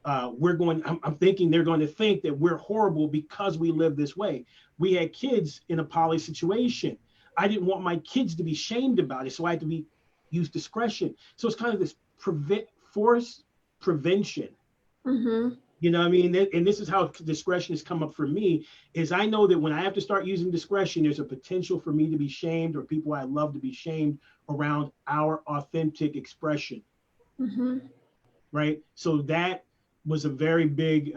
I'm thinking they're going to think that we're horrible because we live this way. We had kids in a poly situation. I didn't want my kids to be shamed about it, so I had to use discretion. So it's kind of this force prevention. Mm-hmm. You know what I mean? And this is how discretion has come up for me, is I know that when I have to start using discretion, there's a potential for me to be shamed, or people I love to be shamed around our authentic expression. Mm-hmm. Right? So that was a very big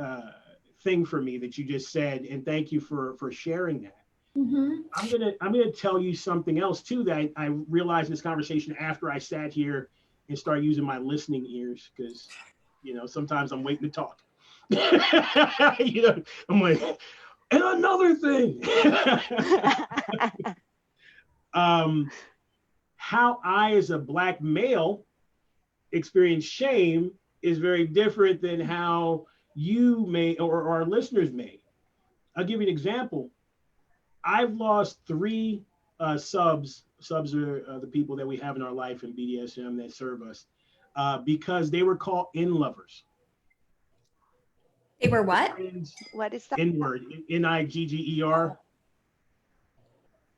thing for me that you just said, and thank you for sharing that. Mm-hmm. I'm gonna tell you something else too that I realized in this conversation after I sat here and started using my listening ears, because sometimes I'm waiting to talk. I'm like, and another thing. How I, as a Black male, experience shame is very different than how you may, or our listeners may. I'll give you an example. I've lost 3 subs. Subs are the people that we have in our life in BDSM that serve us, because they were called in-lovers. They were what? What is that? N-word, Nigger,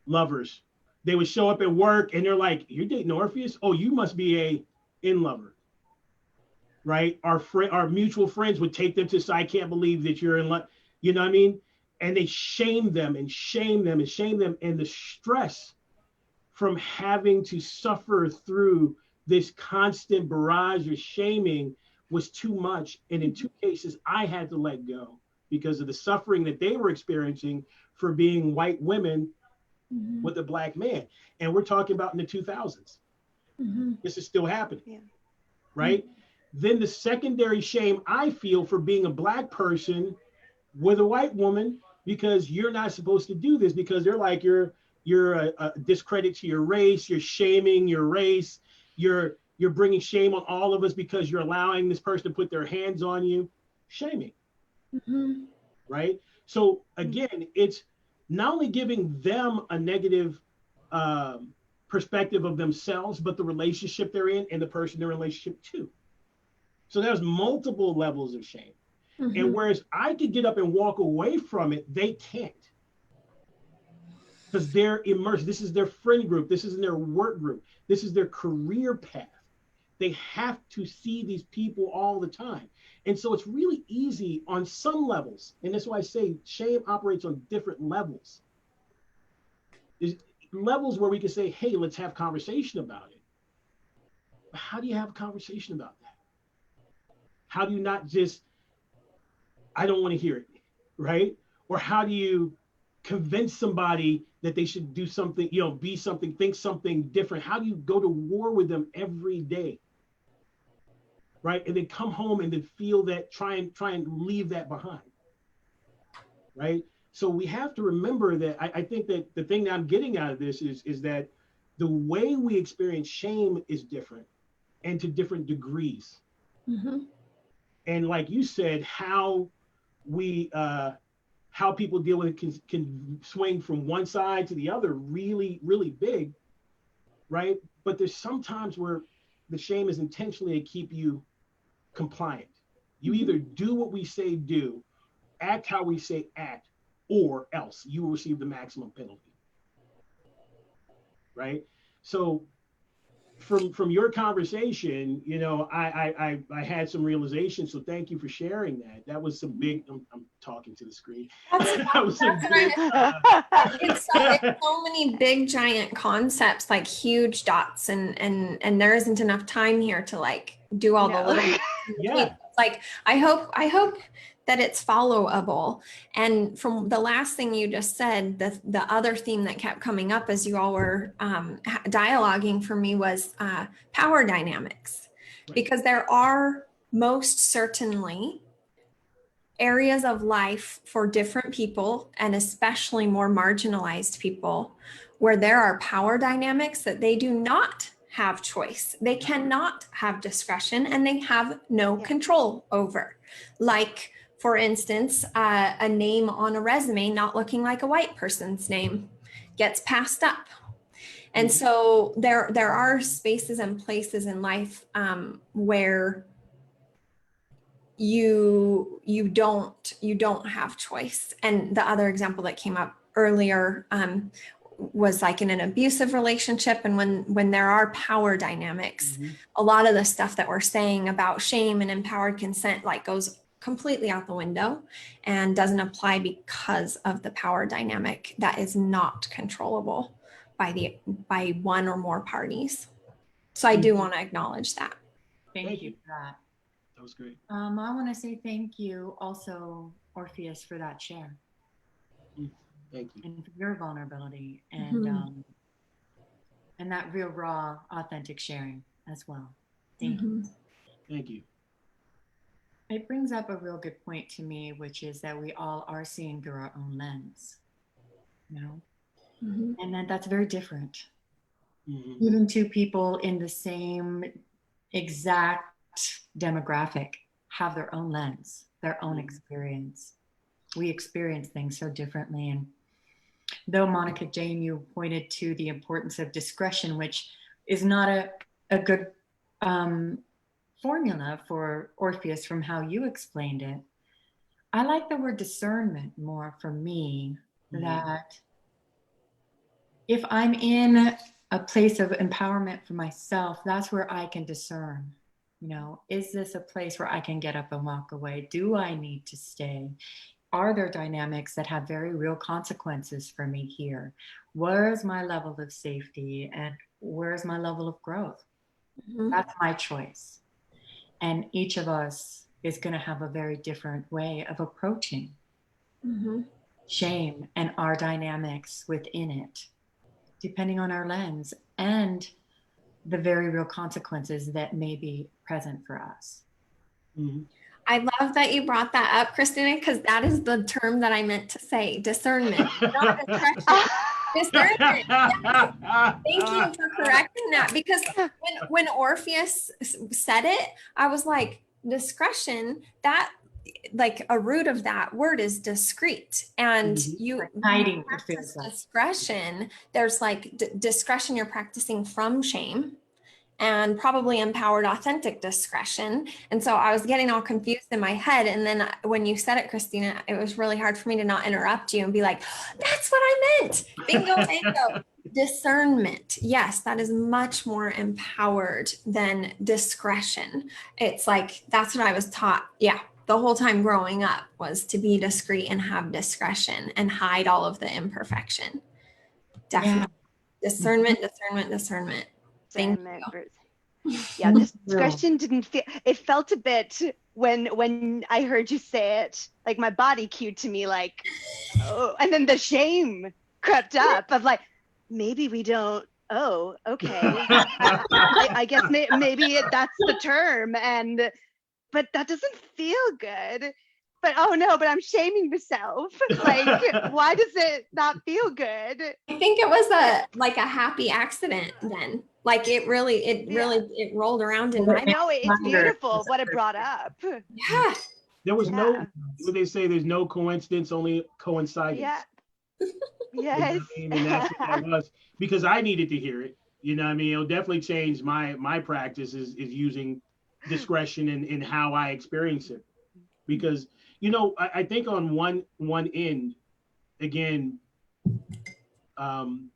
lovers. They would show up at work and they're like, "You're dating Orpheus? Oh, you must be a in-lover." Right? Our mutual friends would take them to say, "I can't believe that you're in love." You know what I mean? And they shame them and shame them and shame them. And the stress from having to suffer through this constant barrage of shaming was too much. And in 2 cases, I had to let go because of the suffering that they were experiencing for being white women with a Black man. And we're talking about in the 2000s. This is still happening, right? Then the secondary shame I feel for being a Black person with a white woman, because you're not supposed to do this, because they're like, you're a discredit to your race, you're shaming your race, you're bringing shame on all of us because you're allowing this person to put their hands on you. Shaming, right? So again, it's not only giving them a negative perspective of themselves, but the relationship they're in and the person they're in relationship to. So there's multiple levels of shame. And whereas I could get up and walk away from it, they can't. Because they're immersed. This is their friend group. This is their work group. This is their career path. They have to see these people all the time. And so it's really easy on some levels. And that's why I say shame operates on different levels. There's levels where we can say, hey, let's have conversation about it. But how do you have a conversation about that? How do you not just, I don't want to hear it, right? Or how do you convince somebody that they should do something, be something, think something different? How do you go to war with them every day, right? And then come home and then feel that, try and leave that behind, right? So we have to remember that I think that the thing that I'm getting out of this is that the way we experience shame is different and to different degrees. And like you said, how people deal with it can swing from one side to the other really, really big, right? But there's sometimes where the shame is intentionally to keep you compliant. You either do what we say do, act how we say act, or else you will receive the maximum penalty, right? So from your conversation, I had some realizations. So thank you for sharing that. That was some big, I'm talking to the screen. That was some big, it's so many big giant concepts, like huge dots, and there isn't enough time here to like do all the little like I hope that it's followable. And from the last thing you just said, the other theme that kept coming up as you all were dialoguing for me was power dynamics, because there are most certainly areas of life for different people, and especially more marginalized people, where there are power dynamics that they do not have choice. They cannot have discretion, and they have no control over. Like, for instance, a name on a resume not looking like a white person's name gets passed up. And so there are spaces and places in life where you don't have choice. And the other example that came up earlier was like in an abusive relationship, and when there are power dynamics, a lot of the stuff that we're saying about shame and empowered consent like goes completely out the window and doesn't apply because of the power dynamic that is not controllable by one or more parties. So I do want to acknowledge that. Thank you for that. That was great. I want to say thank you also, Orpheus, for that share. Thank you. And for your vulnerability and and that real raw, authentic sharing as well. Thank you. Thank you. It brings up a real good point to me, which is that we all are seeing through our own lens, you know, and that's very different. Even two people in the same exact demographic have their own lens, their own experience. We experience things so differently. And though Monica, Jayne, you pointed to the importance of discretion, which is not a good formula for Orpheus from how you explained it. I like the word discernment more for me, that if I'm in a place of empowerment for myself, that's where I can discern, you know, is this a place where I can get up and walk away? Do I need to stay? Are there dynamics that have very real consequences for me here? Where's my level of safety and where's my level of growth? That's my choice. And each of us is going to have a very different way of approaching shame and our dynamics within it, depending on our lens and the very real consequences that may be present for us. I love that you brought that up, Christina, because that is the term that I meant to say, discernment, not discretion. Discernment. Yeah. Thank you for correcting that, because when Orpheus said it, I was like, discretion, that like a root of that word is discreet, and you practice discretion. There's like discretion you're practicing from shame, and probably empowered authentic discretion. And so I was getting all confused in my head. And then when you said it, Christina, it was really hard for me to not interrupt you and be like, that's what I meant. Bingo, bingo. Discernment. Yes, that is much more empowered than discretion. It's like, that's what I was taught. Yeah. The whole time growing up was to be discreet and have discretion and hide all of the imperfection. Definitely. Yeah. Discernment, discernment, discernment. Yeah, discretion didn't feel, it felt a bit when I heard you say it, like my body cued to me like, oh, and then the shame crept up of like, maybe we don't, oh, okay. I guess maybe that's the term, but that doesn't feel good. But oh no, but I'm shaming myself. Like, why does it not feel good? I think it was a happy accident then. Like it rolled around in my mind. No, it's beautiful what it brought up. Yeah. There was no, what they say, there's no coincidence, only coincidence. Yeah. Yes. You know what I mean? And that's what that was, because I needed to hear it. You know what I mean? It'll definitely change my practice is using discretion in how I experience it. Because, you know, I think on one end, again,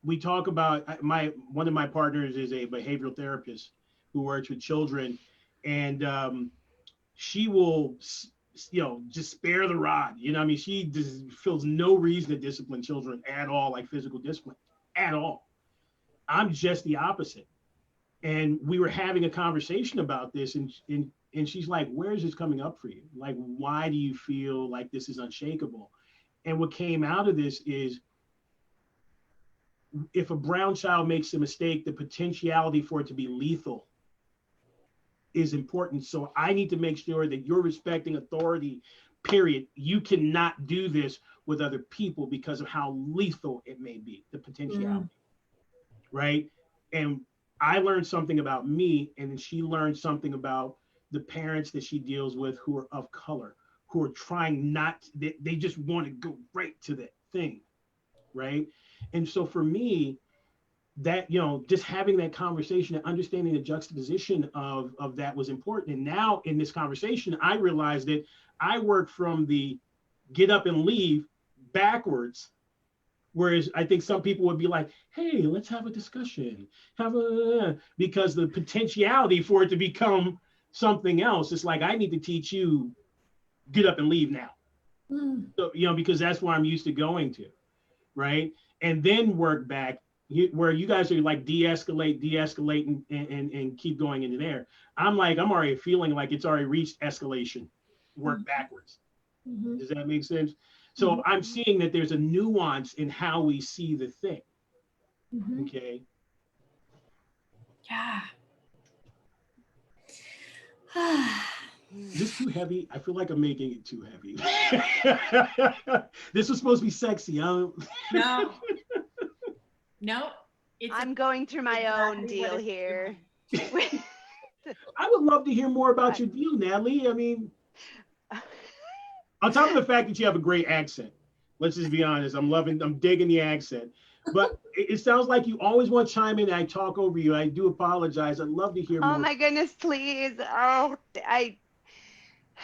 we talk about one of my partners is a behavioral therapist who works with children, and she will, you know, just spare the rod. You know what I mean? She just feels no reason to discipline children at all, like physical discipline at all. I'm just the opposite. And we were having a conversation about this, and she's like, where is this coming up for you? Like, why do you feel like this is unshakable? And what came out of this is, if a brown child makes a mistake, the potentiality for it to be lethal is important. So I need to make sure that you're respecting authority, period. You cannot do this with other people because of how lethal it may be, the potentiality, right? And I learned something about me, and then she learned something about the parents that she deals with who are of color, who are trying not, they just want to go right to that thing, right? And so for me, that, you know, just having that conversation and understanding the juxtaposition of that was important. And now in this conversation, I realized that I work from the get up and leave backwards. Whereas I think some people would be like, hey, let's have a discussion, because the potentiality for it to become something else, it's like, I need to teach you get up and leave now. So, you know, because that's where I'm used to going to, right? And then work back where you guys are like de-escalate and keep going into there. I'm like, I'm already feeling like it's already reached escalation, work backwards. Does that make sense? So I'm seeing that there's a nuance in how we see the thing. Okay. Yeah. Is this too heavy? I feel like I'm making it too heavy. This was supposed to be sexy. No. Nope. I'm going through my own exactly what deal it's here. I would love to hear more about your deal, Natalie. I mean, on top of the fact that you have a great accent, let's just be honest. I'm digging the accent. But it sounds like you always want to chime in and I talk over you. I do apologize. I'd love to hear more. Oh my goodness, please. Oh,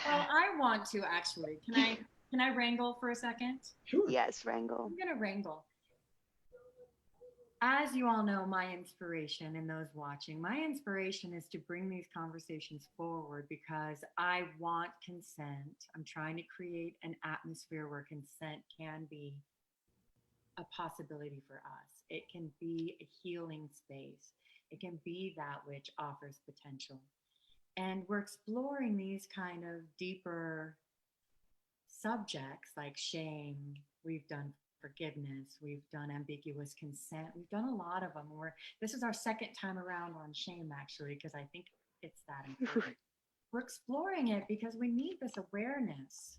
Well, I want to actually. Can I wrangle for a second? Sure. Yes, wrangle. I'm gonna wrangle. As you all know, my inspiration and those watching, my inspiration is to bring these conversations forward because I want consent. I'm trying to create an atmosphere where consent can be a possibility for us. It can be a healing space. It can be that which offers potential. And we're exploring these kind of deeper subjects like shame. We've done forgiveness. We've done ambiguous consent. We've done a lot of them. This is our second time around on shame, actually, because I think it's that important. We're exploring it because we need this awareness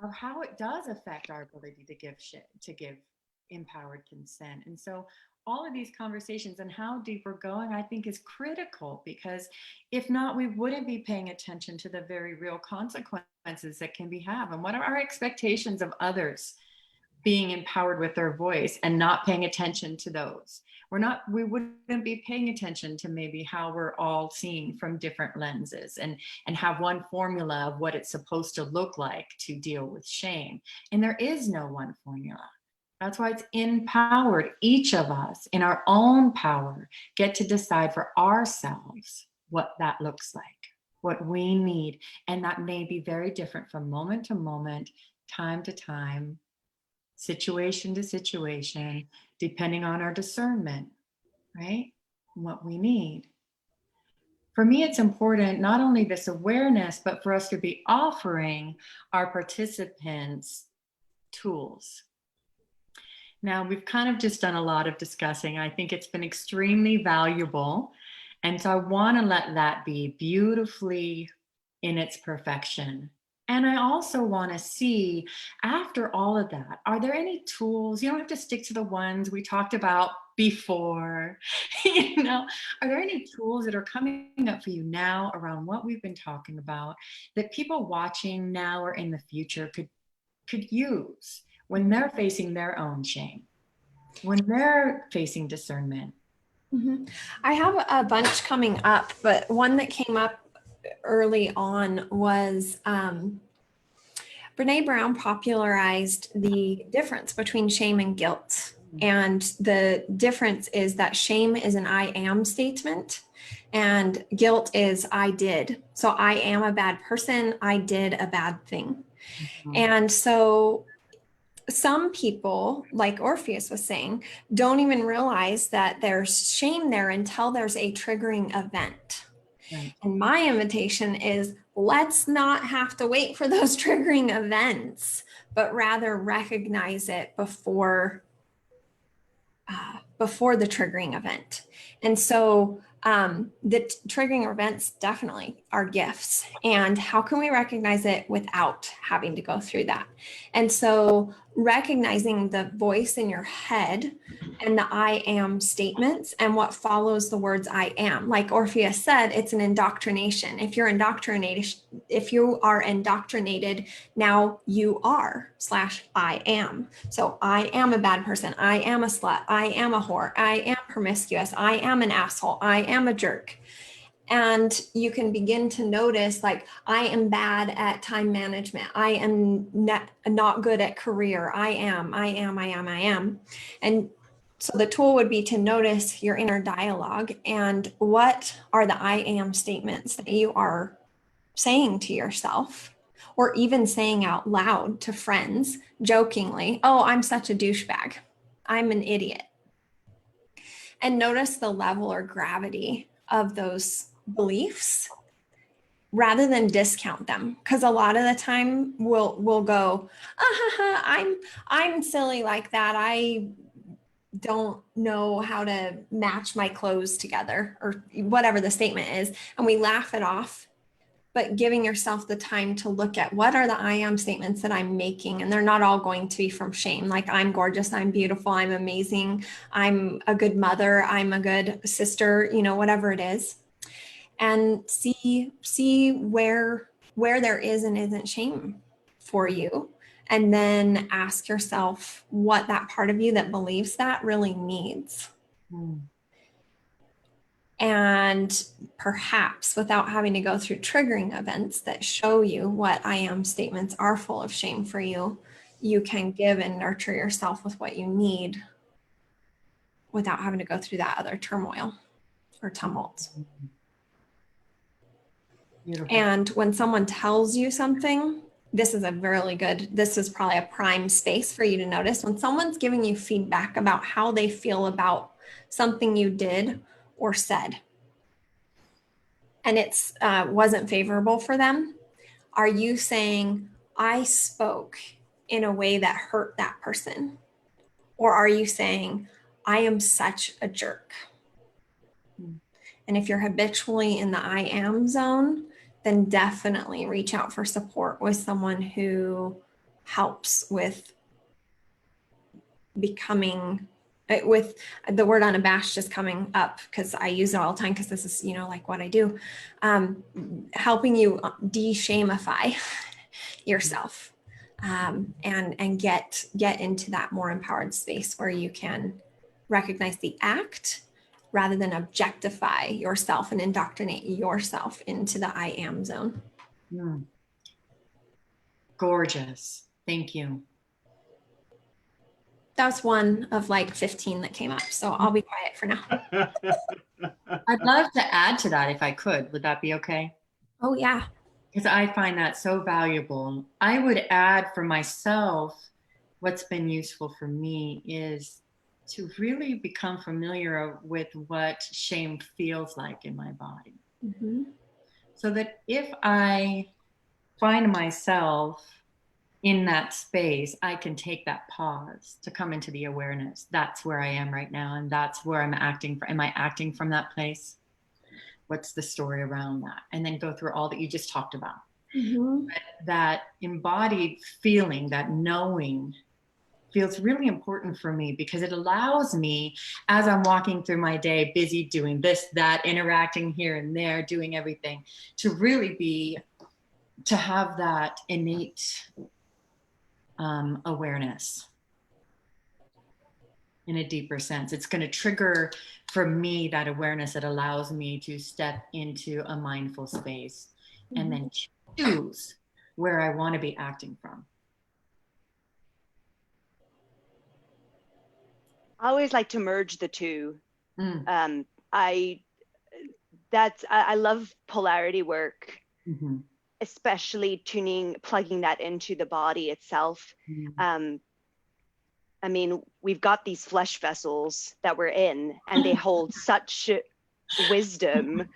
of how it does affect our ability to give empowered consent. And so all of these conversations and how deep we're going, I think is critical, because if not, we wouldn't be paying attention to the very real consequences that can be have. And what are our expectations of others being empowered with their voice and not paying attention to those? We wouldn't be paying attention to maybe how we're all seeing from different lenses and have one formula of what it's supposed to look like to deal with shame. And there is no one formula. That's why it's empowered. Each of us in our own power get to decide for ourselves what that looks like, what we need. And that may be very different from moment to moment, time to time, situation to situation, depending on our discernment, right? What we need. For me, it's important not only this awareness, but for us to be offering our participants tools. Now, we've kind of just done a lot of discussing. I think it's been extremely valuable. And so I want to let that be beautifully in its perfection. And I also want to see, after all of that, are there any tools? You don't have to stick to the ones we talked about before. Are there any tools that are coming up for you now around what we've been talking about that people watching now or in the future could use when they're facing their own shame, when they're facing discernment? I have a bunch coming up, but one that came up early on was Brene Brown popularized the difference between shame and guilt. And the difference is that shame is an I am statement and guilt is I did. So I am a bad person. I did a bad thing. And so some people, like Orpheus was saying, don't even realize that there's shame there until there's a triggering event. Right. And my invitation is, let's not have to wait for those triggering events, but rather recognize it before the triggering event. And so the triggering events definitely are gifts. And how can we recognize it without having to go through that? And so recognizing the voice in your head and the I am statements and what follows the words I am. Like Orpheus said, it's an indoctrination. If you are indoctrinated, now you are /I am. So I am a bad person. I am a slut. I am a whore. I am promiscuous. I am an asshole. I am a jerk. And you can begin to notice, like, I am bad at time management. I am not good at career. I am. And so the tool would be to notice your inner dialogue and what are the I am statements that you are saying to yourself, or even saying out loud to friends jokingly, oh, I'm such a douchebag. I'm an idiot. And notice the level or gravity of those beliefs rather than discount them, because a lot of the time we'll go, I'm silly like that. I don't know how to match my clothes together, or whatever the statement is, and we laugh it off. But giving yourself the time to look at what are the I am statements that I'm making, and they're not all going to be from shame. Like, I'm gorgeous, I'm beautiful, I'm amazing, I'm a good mother, I'm a good sister, whatever it is. And see where there is and isn't shame for you. And then ask yourself what that part of you that believes that really needs. And perhaps, without having to go through triggering events that show you what I am statements are full of shame for you, you can give and nurture yourself with what you need without having to go through that other turmoil or tumult. Beautiful. And when someone tells you something, this is probably a prime space for you to notice. When someone's giving you feedback about how they feel about something you did or said, and it's wasn't favorable for them, are you saying, I spoke in a way that hurt that person? Or are you saying, I am such a jerk? And if you're habitually in the I am zone, then definitely reach out for support with someone who helps with becoming, with the word unabashed just coming up because I use it all the time because this is, like what I do, helping you de-shamify yourself, and get into that more empowered space where you can recognize the act rather than objectify yourself and indoctrinate yourself into the I am zone. Gorgeous. Thank you. That's one of like 15 that came up. So I'll be quiet for now. I'd love to add to that if I could. Would that be okay? Oh, yeah. Because I find that so valuable. I would add for myself, what's been useful for me is to really become familiar with what shame feels like in my body. Mm-hmm. So that if I find myself in that space, I can take that pause to come into the awareness. That's where I am right now. And that's where I'm acting. Am I acting from that place? What's the story around that? And then go through all that you just talked about. Mm-hmm. That embodied feeling, that knowing, feels really important for me because it allows me, as I'm walking through my day, busy doing this, that, interacting here and there, doing everything, to really to have that innate awareness in a deeper sense. It's going to trigger for me that awareness that allows me to step into a mindful space and then choose where I want to be acting from. I always like to merge the two. I love polarity work, especially plugging that into the body itself. I mean, we've got these flesh vessels that we're in, and they hold such wisdom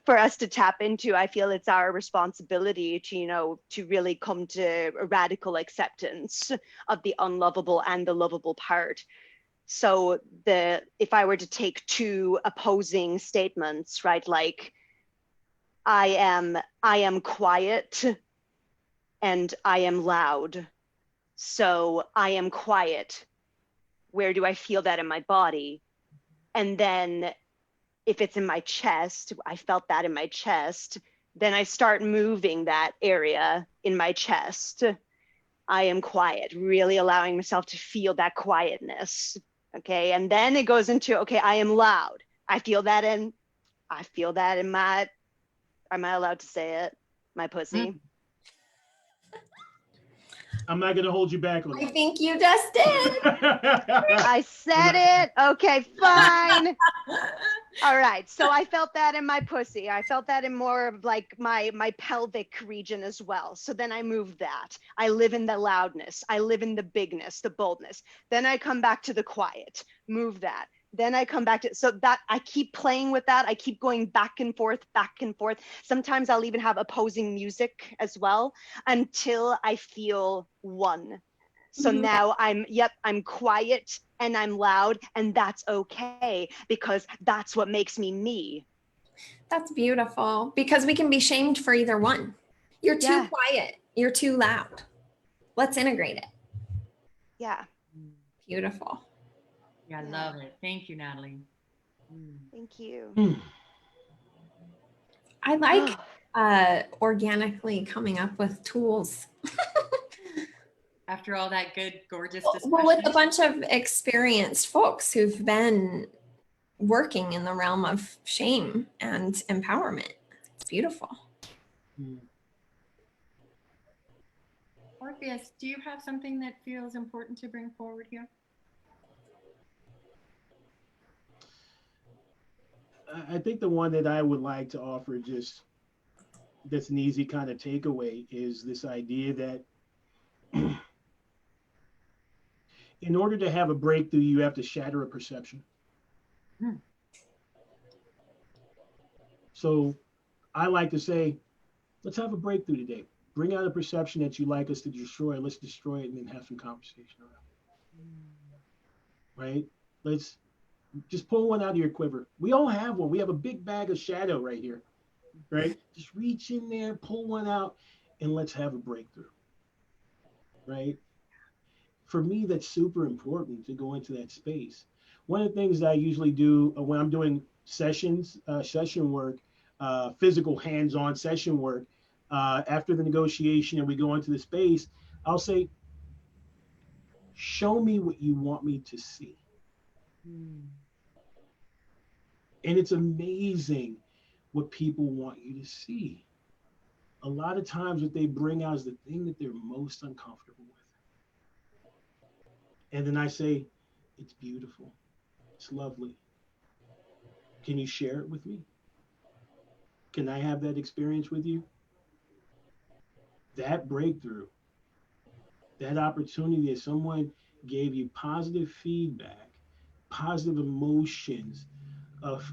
for us to tap into. I feel it's our responsibility to, to really come to a radical acceptance of the unlovable and the lovable part. So if I were to take two opposing statements, right, like I am quiet and I am loud. So I am quiet. Where do I feel that in my body? And then if it's in my chest, I felt that in my chest, then I start moving that area in my chest. I am quiet, really allowing myself to feel that quietness. Okay. And then it goes into, okay, I am loud. I feel that in my, am I allowed to say it? My pussy. I'm not going to hold you back on I that. think you just did. I said it. Okay, fine. All right. So I felt that in my pussy. I felt that in more of like my pelvic region as well. So then I moved that. I live in the loudness. I live in the bigness, the boldness. Then I come back to the quiet, move that. Then I come back to, so that I keep playing with that. I keep going back and forth, back and forth. Sometimes I'll even have opposing music as well until I feel one. So now I'm quiet and I'm loud, and that's okay because that's what makes me me. That's beautiful because we can be shamed for either one. You're too Yeah. quiet. You're too loud. Let's integrate it. Yeah. Beautiful. Yeah, I love it. Thank you, Natalie. Thank you. I like organically coming up with tools. After all that good, gorgeous discussion. Well, with a bunch of experienced folks who've been working in the realm of shame and empowerment. It's beautiful. Orpheus, do you have something that feels important to bring forward here? I think the one that I would like to offer, just that's an easy kind of takeaway, is this idea that in order to have a breakthrough, you have to shatter a perception. So I like to say, let's have a breakthrough today. Bring out a perception that you like us to destroy. Let's destroy it and then have some conversation around it. Right? Let's just pull one out of your quiver. We all have one. We have a big bag of shadow right here. Right? Just reach in there, pull one out, and let's have a breakthrough. Right? For me, that's super important to go into that space. One of the things that I usually do when I'm doing sessions, session work, physical hands-on session work, after the negotiation and we go into the space, I'll say, show me what you want me to see. And it's amazing what people want you to see. A lot of times what they bring out is the thing that they're most uncomfortable with. And then I say, it's beautiful. It's lovely. Can you share it with me? Can I have that experience with you? That breakthrough, that opportunity that someone gave you positive feedback, positive emotions, of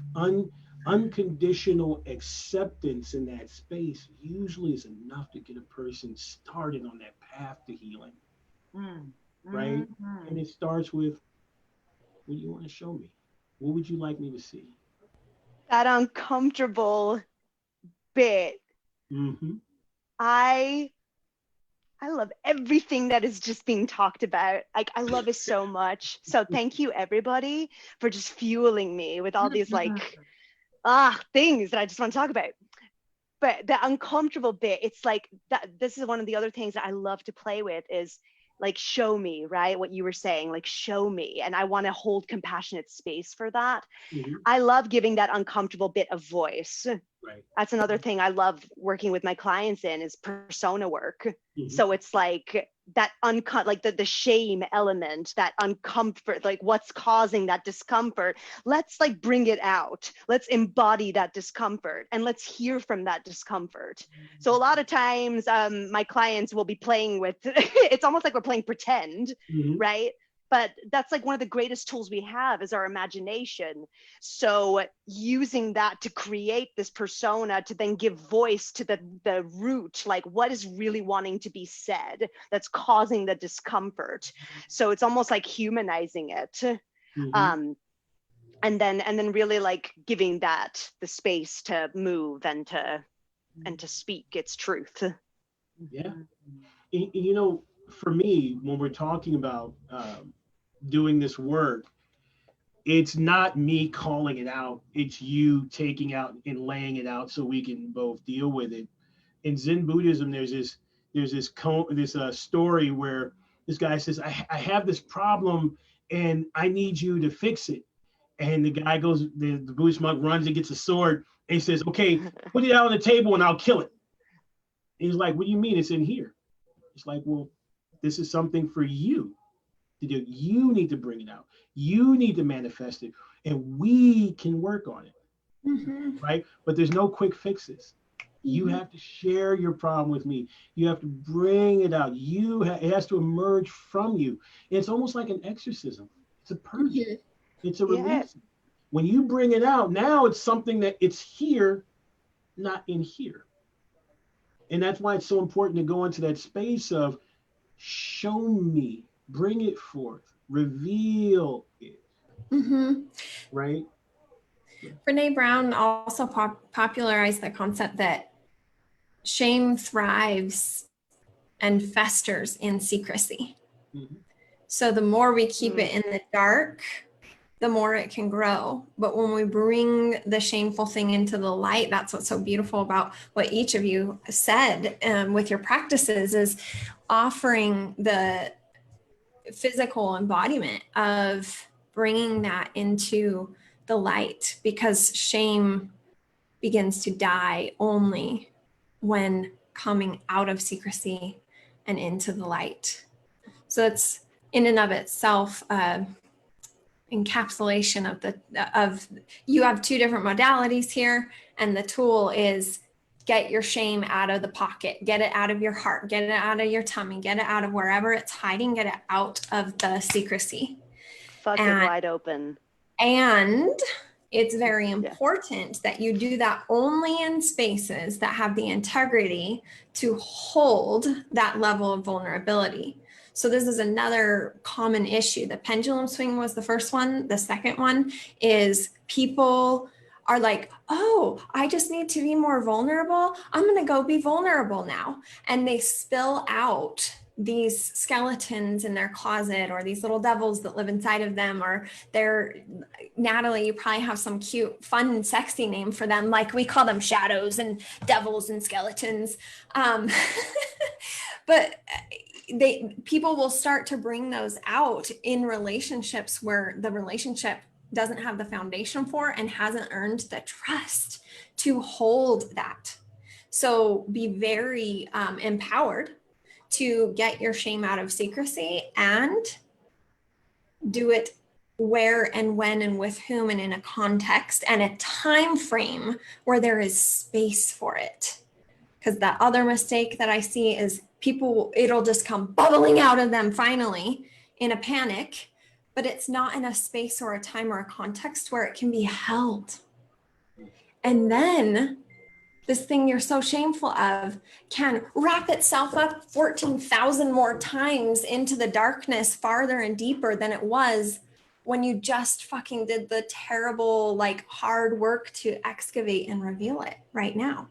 unconditional acceptance in that space usually is enough to get a person started on that path to healing. Right? And it starts with, what do you want to show me? What would you like me to see? That uncomfortable bit. I love everything that is just being talked about. Like, I love it so much. So thank you everybody for just fueling me with all these like things that I just want to talk about. But the uncomfortable bit, it's like that. This is one of the other things that I love to play with is like, show me, right? What you were saying, like, show me. And I want to hold compassionate space for that. I love giving that uncomfortable bit of voice. Right. That's another thing I love working with my clients in is persona work. So it's like that like the shame element, that uncomfort, like what's causing that discomfort. Let's like bring it out. Let's embody that discomfort and let's hear from that discomfort. So a lot of times my clients will be playing with, it's almost like we're playing pretend, right? But that's like one of the greatest tools we have is our imagination. So using that to create this persona to then give voice to the root, like what is really wanting to be said that's causing the discomfort. So it's almost like humanizing it. And then really like giving that the space to move and to speak its truth. Yeah. You know, for me, when we're talking about doing this work, it's not me calling it out. It's you taking out and laying it out so we can both deal with it. In Zen Buddhism, there's this story where this guy says, I have this problem and I need you to fix it. And the guy goes, the Buddhist monk runs and gets a sword and he says, okay, put it out on the table and I'll kill it. And he's like, what do you mean it's in here? It's like, well, this is something for you to do. You need to bring it out. You need to manifest it, and we can work on it, right? But there's no quick fixes. You have to share your problem with me. You have to bring it out. It has to emerge from you. It's almost like an exorcism. It's a purge. It's a release. When you bring it out, now it's something that it's here, not in here. And that's why it's so important to go into that space of show me, bring it forth, reveal it, right? Brene Brown also popularized the concept that shame thrives and festers in secrecy. So the more we keep it in the dark, the more it can grow. But when we bring the shameful thing into the light, that's what's so beautiful about what each of you said with your practices, is offering the physical embodiment of bringing that into the light, because shame begins to die only when coming out of secrecy and into the light. So it's in and of itself encapsulation of you have two different modalities here, and the tool is get your shame out of the pocket, get it out of your heart, get it out of your tummy, get it out of wherever it's hiding, get it out of the secrecy. Fuck it wide open. And it's very important that you do that only in spaces that have the integrity to hold that level of vulnerability. So this is another common issue. The pendulum swing was the first one. The second one is people are like, oh, I just need to be more vulnerable. I'm going to go be vulnerable now. And they spill out these skeletons in their closet, or these little devils that live inside of them, or Natalie, you probably have some cute, fun, and sexy name for them. Like we call them shadows and devils and skeletons. But people will start to bring those out in relationships where the relationship doesn't have the foundation for and hasn't earned the trust to hold that. So be very empowered to get your shame out of secrecy, and do it where and when and with whom and in a context and a time frame where there is space for it. Because the other mistake that I see is people, it'll just come bubbling out of them finally in a panic, but it's not in a space or a time or a context where it can be held. And then this thing you're so shameful of can wrap itself up 14,000 more times into the darkness, farther and deeper than it was when you just fucking did the terrible, like, hard work to excavate and reveal it right now.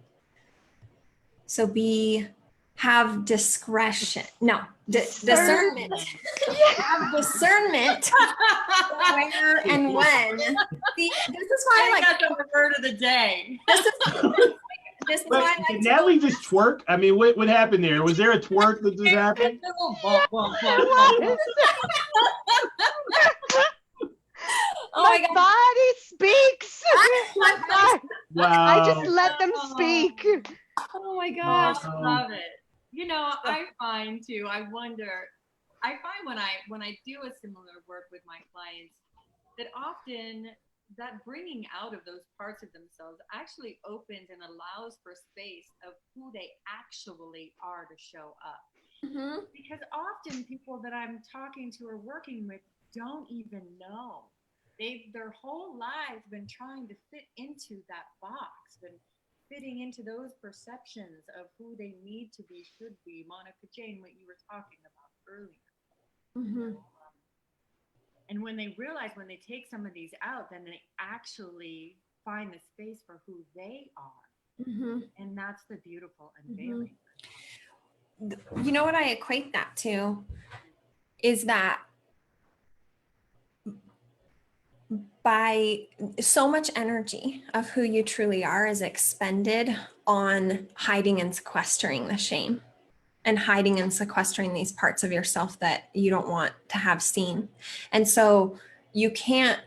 So have discretion. No, discernment. Have discernment where and when. See, this is why I like the word of the day. This is why I did Natalie just twerk? I mean, what happened there? Was there a twerk that just happened? Oh my God. Body speaks. Wow. I just let them speak. Oh my gosh. I love it. You know, I find too, I find when I do a similar work with my clients, that often that bringing out of those parts of themselves actually opens and allows for space of who they actually are to show up. Because often people that I'm talking to or working with don't even know. Their whole lives been trying to fit into that box, been fitting into those perceptions of who they need to be, should be. Monica, Jayne, what you were talking about earlier. And when they realize, when they take some of these out, then they actually find the space for who they are. And that's the beautiful unveiling. You know what I equate that to is that by so much energy of who you truly are is expended on hiding and sequestering the shame and hiding and sequestering these parts of yourself that you don't want to have seen. And so you can't,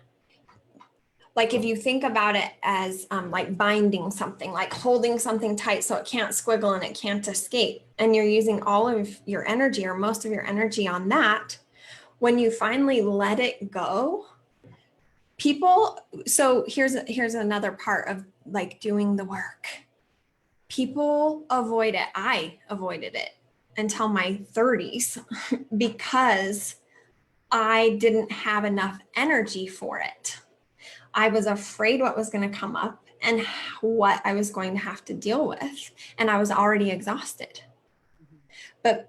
like if you think about it as like binding something, like holding something tight so it can't squiggle and it can't escape, and you're using all of your energy or most of your energy on that, when you finally let it go, so here's another part of like doing the work. People avoid it. I avoided it until my 30s because I didn't have enough energy for it. I was afraid what was going to come up and what I was going to have to deal with. And I was already exhausted. But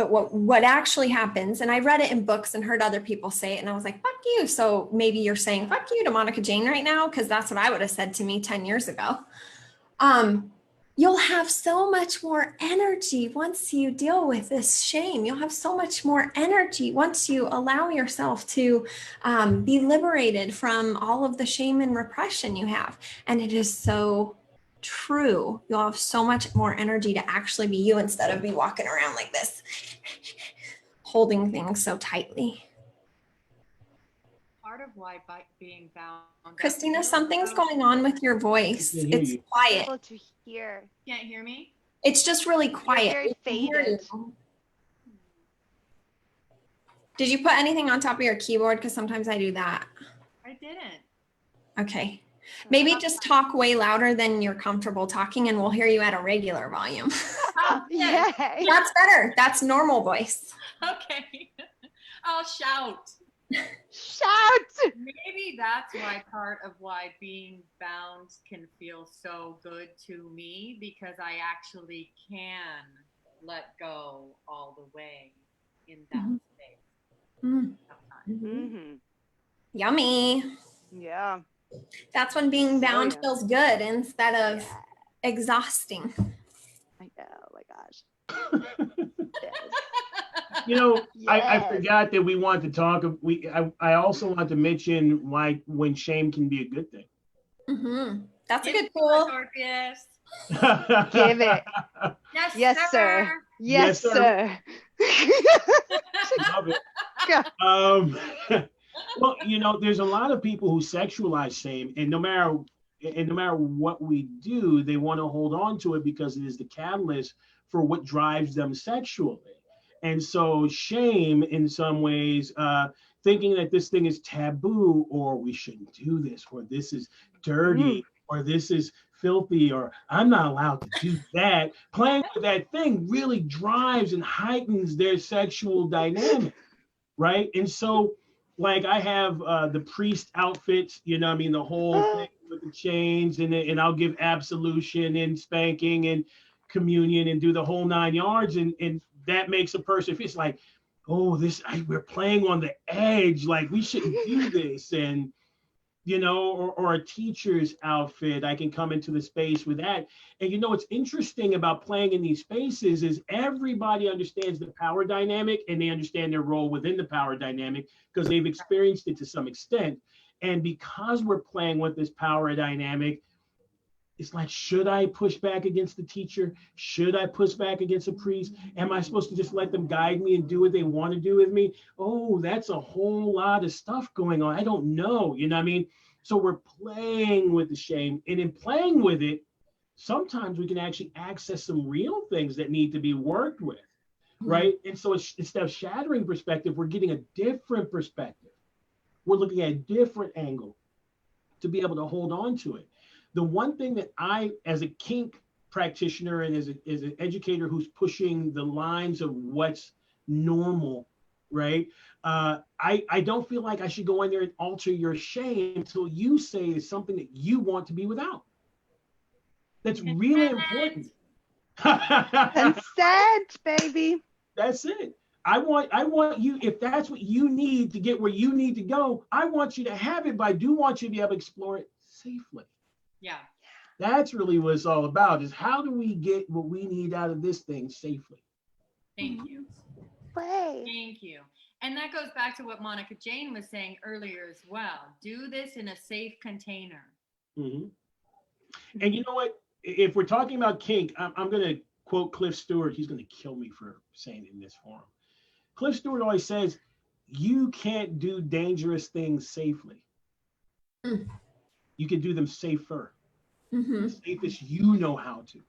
what actually happens, and I read it in books and heard other people say it, and I was like, fuck you. So maybe you're saying fuck you to Monica Jayne right now, because that's what I would have said to me 10 years ago. You'll have so much more energy once you deal with this shame. You'll have so much more energy once you allow yourself to be liberated from all of the shame and repression you have. And it is so true. You'll have so much more energy to actually be you instead of be walking around like this, holding things so tightly. Part of why being bound. Christina, something's going on with your voice. I can hear It's you. quiet. Able to hear. Can't hear me? It's just really quiet. You're very We can hear faded. you. Did you put anything on top of your keyboard? Because sometimes I do that. I didn't. Okay. Maybe just talk way louder than you're comfortable talking and we'll hear you at a regular volume. Oh, yeah. Yay. That's better. That's normal voice. Okay. I'll shout. Shout. Maybe that's why part of why being bound can feel so good to me, because I actually can let go all the way in that space. Mm. Sometimes. Mm-hmm. Yummy. Yeah. That's when being bound yeah. feels good instead of Yeah. exhausting. I know. Oh my gosh. Yes. You know, I Yes. forgot that we want to talk. I also want to mention why when shame can be a good thing. Mm-hmm. That's a Give good it to us, tool. Orpheus. Give it. Yes, Yes, sir. Yes, Yes, sir. sir. Love it. Yeah. Well, you know, there's a lot of people who sexualize shame, and no matter what we do, they want to hold on to it because it is the catalyst for what drives them sexually. And so shame, in some ways, thinking that this thing is taboo, or we shouldn't do this, or this is dirty, or this is filthy, or I'm not allowed to do that. Playing with that thing really drives and heightens their sexual dynamic, right? And so, like, I have the priest outfits, you know, I mean, the whole thing with the chains, and I'll give absolution and spanking and communion and do the whole 9 yards, and that makes a person feel like, oh, we're playing on the edge, like we shouldn't do this. And you know, or a teacher's outfit, I can come into the space with that. And you know, what's interesting about playing in these spaces is everybody understands the power dynamic, and they understand their role within the power dynamic because they've experienced it to some extent. And because we're playing with this power dynamic, it's like, should I push back against the teacher? Should I push back against a priest? Am I supposed to just let them guide me and do what they want to do with me? Oh, that's a whole lot of stuff going on. I don't know. You know what I mean? So we're playing with the shame. And in playing with it, sometimes we can actually access some real things that need to be worked with, right? And so instead of shattering perspective, we're getting a different perspective. We're looking at a different angle to be able to hold on to it. The one thing that I, as a kink practitioner and as an educator who's pushing the lines of what's normal, right? I don't feel like I should go in there and alter your shame until you say it's something that you want to be without. That's really important. Consent, baby. That's it. I want you, if that's what you need to get where you need to go, I want you to have it, but I do want you to be able to explore it safely. Yeah. That's really what it's all about, is how do we get what we need out of this thing safely? Thank you. Play. Thank you. And that goes back to what Monica Jayne was saying earlier as well. Do this in a safe container. Mm-hmm. And you know what? If we're talking about kink, I'm going to quote Cliff Stewart. He's going to kill me for saying it in this forum. Cliff Stewart always says, you can't do dangerous things safely. Mm. You can do them safer. Mm-hmm. Safest you know how to,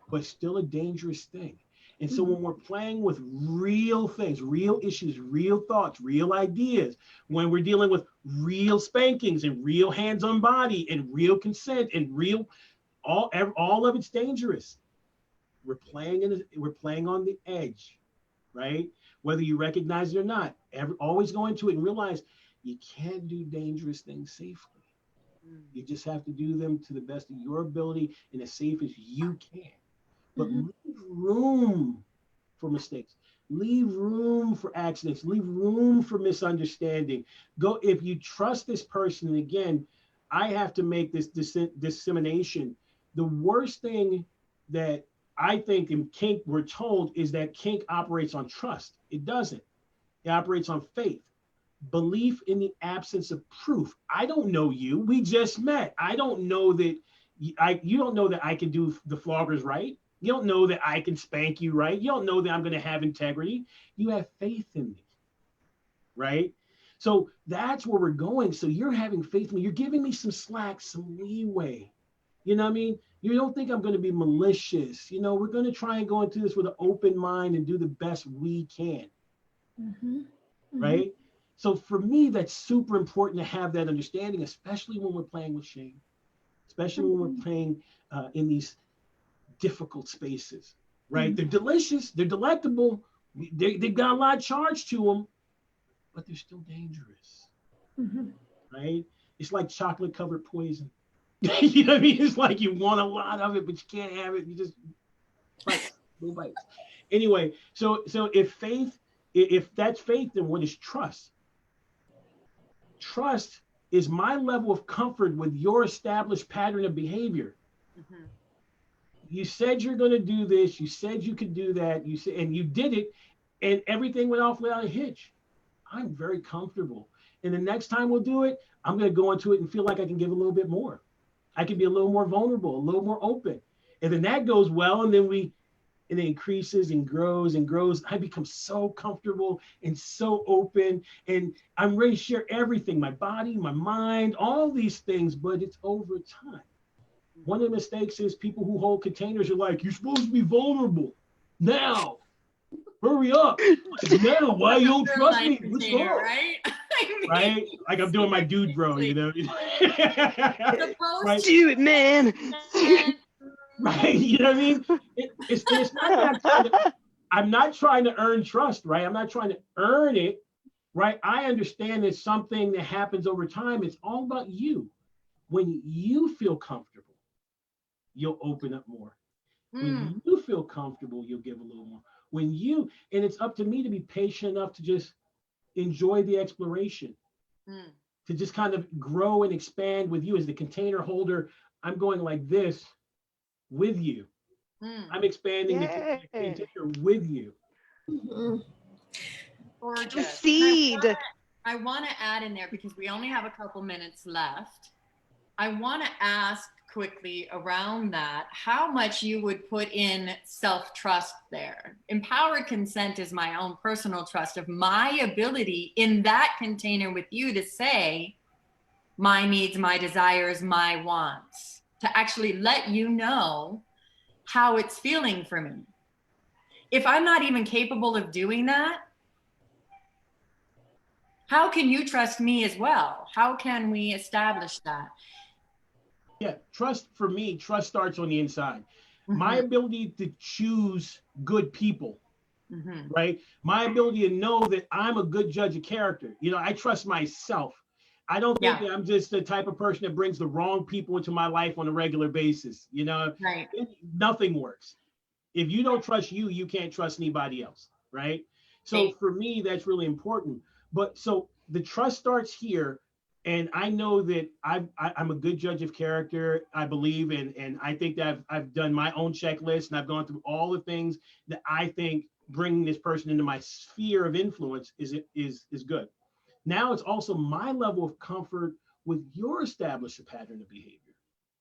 but still a dangerous thing. And so when we're playing with real things, real issues, real thoughts, real ideas, when we're dealing with real spankings and real hands on body and real consent and real, all of it's dangerous. We're playing on the edge, right? Whether you recognize it or not, always go into it and realize you can't do dangerous things safely. You just have to do them to the best of your ability and as safe as you can. But leave room for mistakes. Leave room for accidents. Leave room for misunderstanding. Go, if you trust this person, and again, I have to make this dissemination. The worst thing that I think in kink we're told is that kink operates on trust. It doesn't. It operates on faith. Belief in the absence of proof. I don't know you. We just met. I don't know that you don't know that I can do the floggers right. You don't know that I can spank you right. You don't know that I'm going to have integrity. You have faith in me, right? So that's where we're going. So you're having faith in me. You're giving me some slack, some leeway. You know what I mean? You don't think I'm going to be malicious. You know, we're going to try and go into this with an open mind and do the best we can, right? So for me, that's super important to have that understanding, especially when we're playing with shame, especially when we're playing in these difficult spaces, right? They're delicious, they're delectable, they've got a lot of charge to them, but they're still dangerous, right? It's like chocolate covered poison. You know what I mean? It's like you want a lot of it, but you can't have it. You just bites, no bites. Anyway, so if that's faith, then what is trust? Trust is my level of comfort with your established pattern of behavior. You said you're going to do this. You said you could do that. You said, and you did it, and everything went off without a hitch. I'm very comfortable. And the next time we'll do it, I'm going to go into it and feel like I can give a little bit more. I can be a little more vulnerable, a little more open. And then that goes well, and then it increases and grows and grows. I become so comfortable and so open, and I'm ready to share everything, my body, my mind, all these things, but it's over time. One of the mistakes is people who hold containers are like, you're supposed to be vulnerable now. Hurry up. Like, now, why you don't trust me? What's wrong? Right? I mean, Right? Like I'm doing my dude bro, you know? Right? Do it, man. Right? You know what I mean? It's not that I'm not trying to earn trust, right? I'm not trying to earn it, right? I understand it's something that happens over time. It's all about you. When you feel comfortable, you'll open up more. When you feel comfortable, you'll give a little more. And it's up to me to be patient enough to just enjoy the exploration, to just kind of grow and expand with you as the container holder. I'm going like this with you. I'm expanding the container with you. Gorgeous. Seed. I want to add in there, because we only have a couple minutes left. I want to ask quickly around that, how much you would put in self-trust there. Empowered consent is my own personal trust of my ability in that container with you to say my needs, my desires, my wants, to actually let you know how it's feeling for me. If I'm not even capable of doing that, how can you trust me as well? How can we establish that? Yeah, trust for me, trust starts on the inside. My ability to choose good people, right? My ability to know that I'm a good judge of character. You know, I trust myself. I don't think that I'm just the type of person that brings the wrong people into my life on a regular basis. You know, nothing works. If you don't trust you, you can't trust anybody else, right? So for me, that's really important. But so the trust starts here. And I know that I'm a good judge of character, I believe, and I think that I've done my own checklist, and I've gone through all the things that I think bringing this person into my sphere of influence is good. Now it's also my level of comfort with your established pattern of behavior.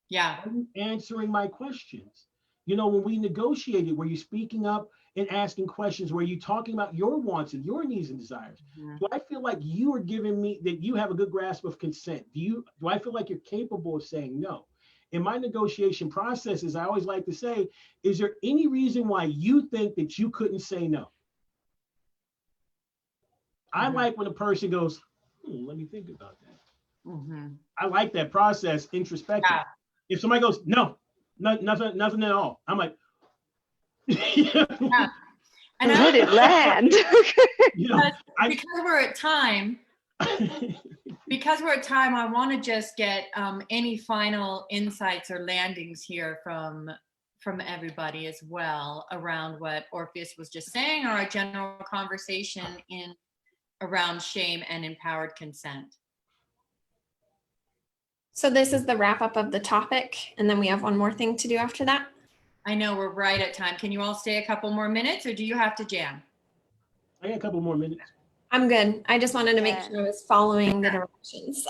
Yeah. Are you answering my questions? You know, when we negotiated, were you speaking up and asking questions? Were you talking about your wants and your needs and desires? Do I feel like you are giving me that you have a good grasp of consent? Do I feel like you're capable of saying no? In my negotiation processes, I always like to say, is there any reason why you think that you couldn't say no? I like when a person goes, let me think about that. I like that process, introspective. Yeah. If somebody goes, no, nothing at all, I'm like, Yeah. And Let it land. you know, because we're at time, I want to just get any final insights or landings here from everybody as well around what Orpheus was just saying, or a general conversation around shame and empowered consent. So this is the wrap up of the topic, and then we have one more thing to do after that. I know we're right at time. Can you all stay a couple more minutes, or do you have to jam? I got a couple more minutes. I'm good. I just wanted to make sure I was following the directions.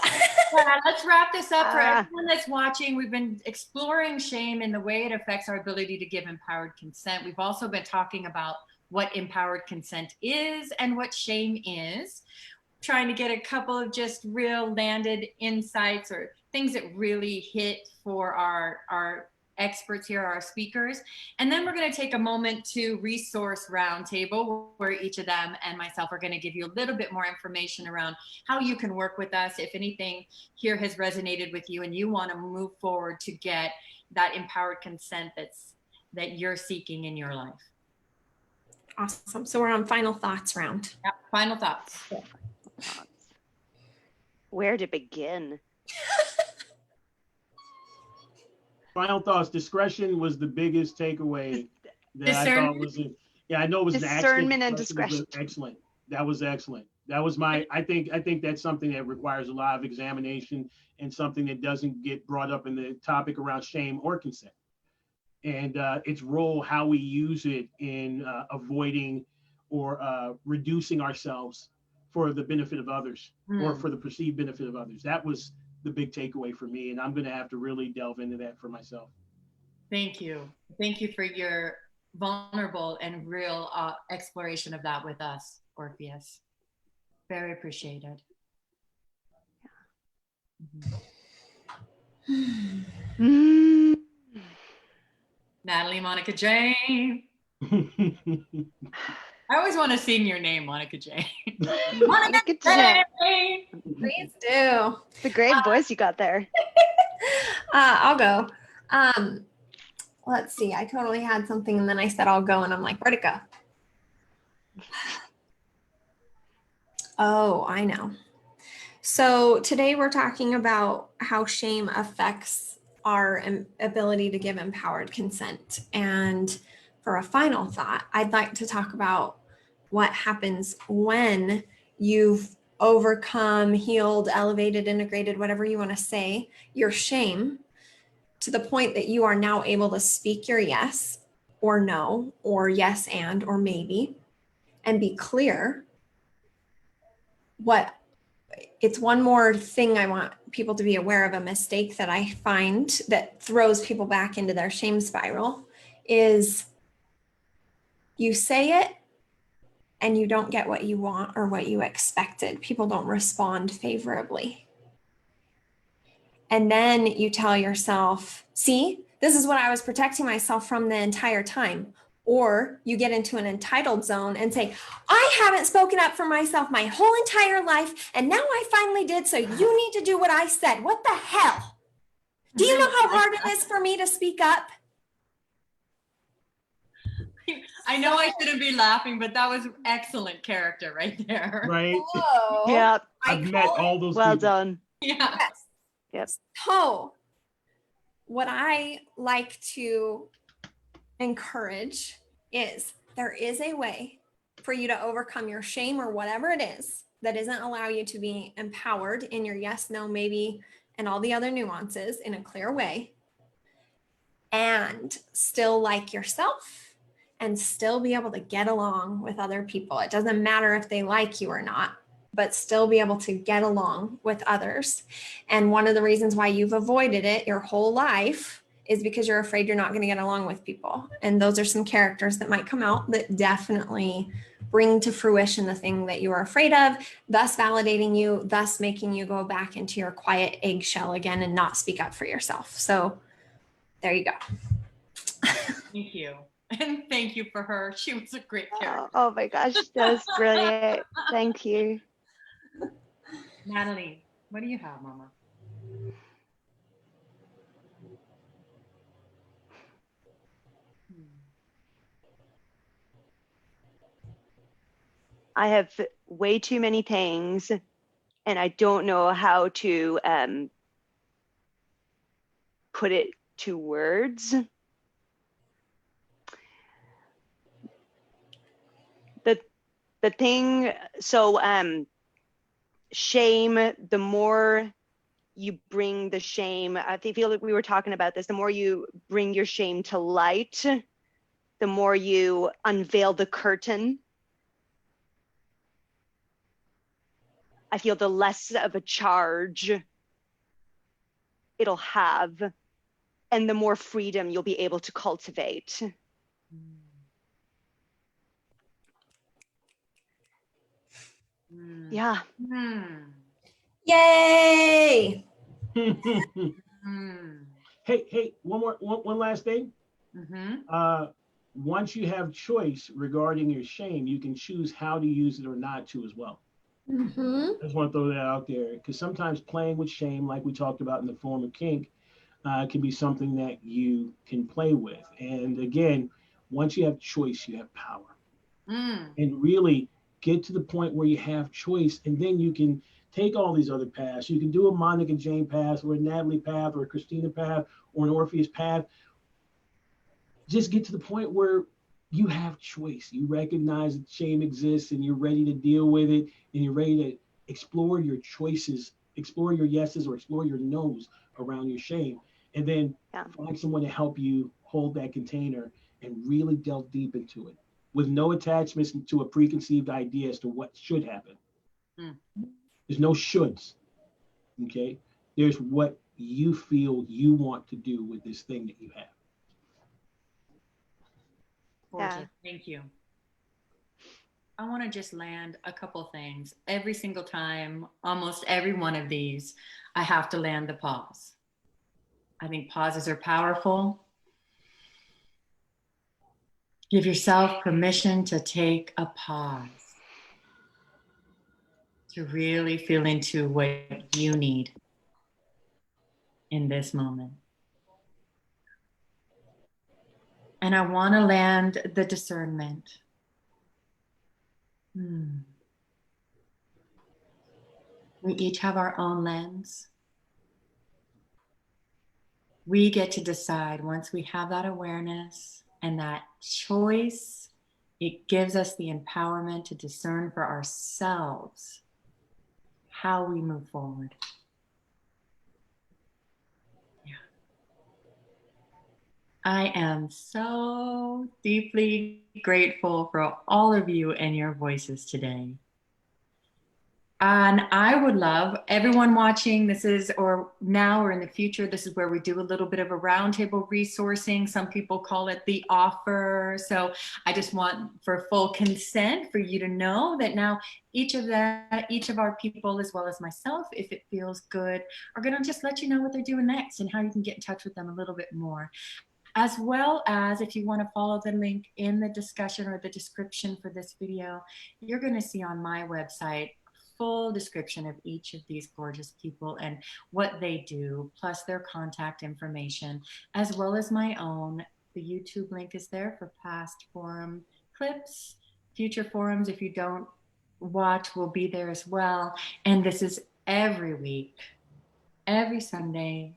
Yeah, let's wrap this up for everyone that's watching. We've been exploring shame and the way it affects our ability to give empowered consent. We've also been talking about what empowered consent is and what shame is. Trying to get a couple of just real landed insights or things that really hit for our experts here, our speakers. And then we're going to take a moment to resource roundtable, where each of them and myself are going to give you a little bit more information around how you can work with us if anything here has resonated with you and you want to move forward to get that empowered consent that you're seeking in your life. Awesome. So we're on final thoughts round. Yep, final thoughts. Where to begin? Final thoughts. Discretion was the biggest takeaway that I thought was it. Yeah, I know it was an accident. Discernment and discretion. Excellent. That was excellent. That was my. I think that's something that requires a lot of examination and something that doesn't get brought up in the topic around shame or consent, and its role, how we use it in avoiding or reducing ourselves for the benefit of others or for the perceived benefit of others. That was the big takeaway for me, and I'm going to have to really delve into that for myself. Thank you. Thank you for your vulnerable and real exploration of that with us, Orpheus. Very appreciated. Mm. Natalie, Monica, Jayne. I always want to sing your name, Monica Jayne. Monica Jayne. Please do. It's a great voice you got there. I'll go. Let's see. I totally had something and then I said I'll go and I'm like, where'd it go? Oh, I know. So today we're talking about how shame affects our ability to give empowered consent. And for a final thought, I'd like to talk about what happens when you've overcome, healed, elevated, integrated, whatever you want to say, your shame to the point that you are now able to speak your yes or no, or yes and, or maybe, and be clear. It's one more thing I want people to be aware of, a mistake that I find that throws people back into their shame spiral is you say it and you don't get what you want or what you expected. People don't respond favorably. And then you tell yourself, see, this is what I was protecting myself from the entire time. Or you get into an entitled zone and say, I haven't spoken up for myself my whole entire life, and now I finally did, so you need to do what I said. What the hell? Do you know how hard it is for me to speak up? I know I shouldn't be laughing, but that was excellent character right there. Right? Oh, Yeah. I've met all those Well people. done. Yeah. Yes. So what I like to encourage is there is a way for you to overcome your shame or whatever it is that doesn't allow you to be empowered in your yes, no, maybe, and all the other nuances in a clear way, and still like yourself and still be able to get along with other people. It doesn't matter if they like you or not, but still be able to get along with others. And one of the reasons why you've avoided it your whole life is because you're afraid you're not going to get along with people. And those are some characters that might come out that definitely bring to fruition the thing that you are afraid of, thus validating you, thus making you go back into your quiet eggshell again and not speak up for yourself. So there you go. Thank you. And thank you for her. She was a great character. Oh my gosh, that was brilliant. Thank you. Natalie, what do you have, Mama? I have way too many things, and I don't know how to put it to words. The thing, so shame, the more you bring the shame, I feel like we were talking about this, the more you bring your shame to light, the more you unveil the curtain, I feel the less of a charge it'll have, and the more freedom you'll be able to cultivate. Yeah. Yay! Hey, one last thing. Once you have choice regarding your shame, you can choose how to use it or not to as well. I just want to throw that out there, because sometimes playing with shame, like we talked about in the form of kink, can be something that you can play with. And again, once you have choice, you have power. And really get to the point where you have choice, and then you can take all these other paths. You can do a Monica Jayne path, or a Natalie path, or a Christina path, or an Orpheus path. Just get to the point where you have choice. You recognize that shame exists, and you're ready to deal with it, and you're ready to explore your choices, explore your yeses, or explore your nos around your shame. And then find someone to help you hold that container and really delve deep into it, with no attachments to a preconceived idea as to what should happen. There's no shoulds, okay? There's what you feel you want to do with this thing that you have. Gorgeous. Thank you. I want to just land a couple things. Every single time, almost every one of these, I have to land the pause. I think pauses are powerful. Give yourself permission to take a pause, to really feel into what you need in this moment. And I want to land the discernment. We each have our own lens. We get to decide, once we have that awareness and that choice, it gives us the empowerment to discern for ourselves how we move forward. I am so deeply grateful for all of you and your voices today. And I would love everyone watching, this is, or now or in the future, this is where we do a little bit of a roundtable resourcing. Some people call it the offer. So I just want for full consent for you to know that now each of our people, as well as myself, if it feels good, are gonna just let you know what they're doing next and how you can get in touch with them a little bit more. As well as, if you want to follow the link in the discussion or the description for this video, you're going to see on my website full description of each of these gorgeous people and what they do, plus their contact information, as well as my own. The YouTube link is there for past forum clips. Future forums, if you don't watch, will be there as well. And this is every week, every Sunday.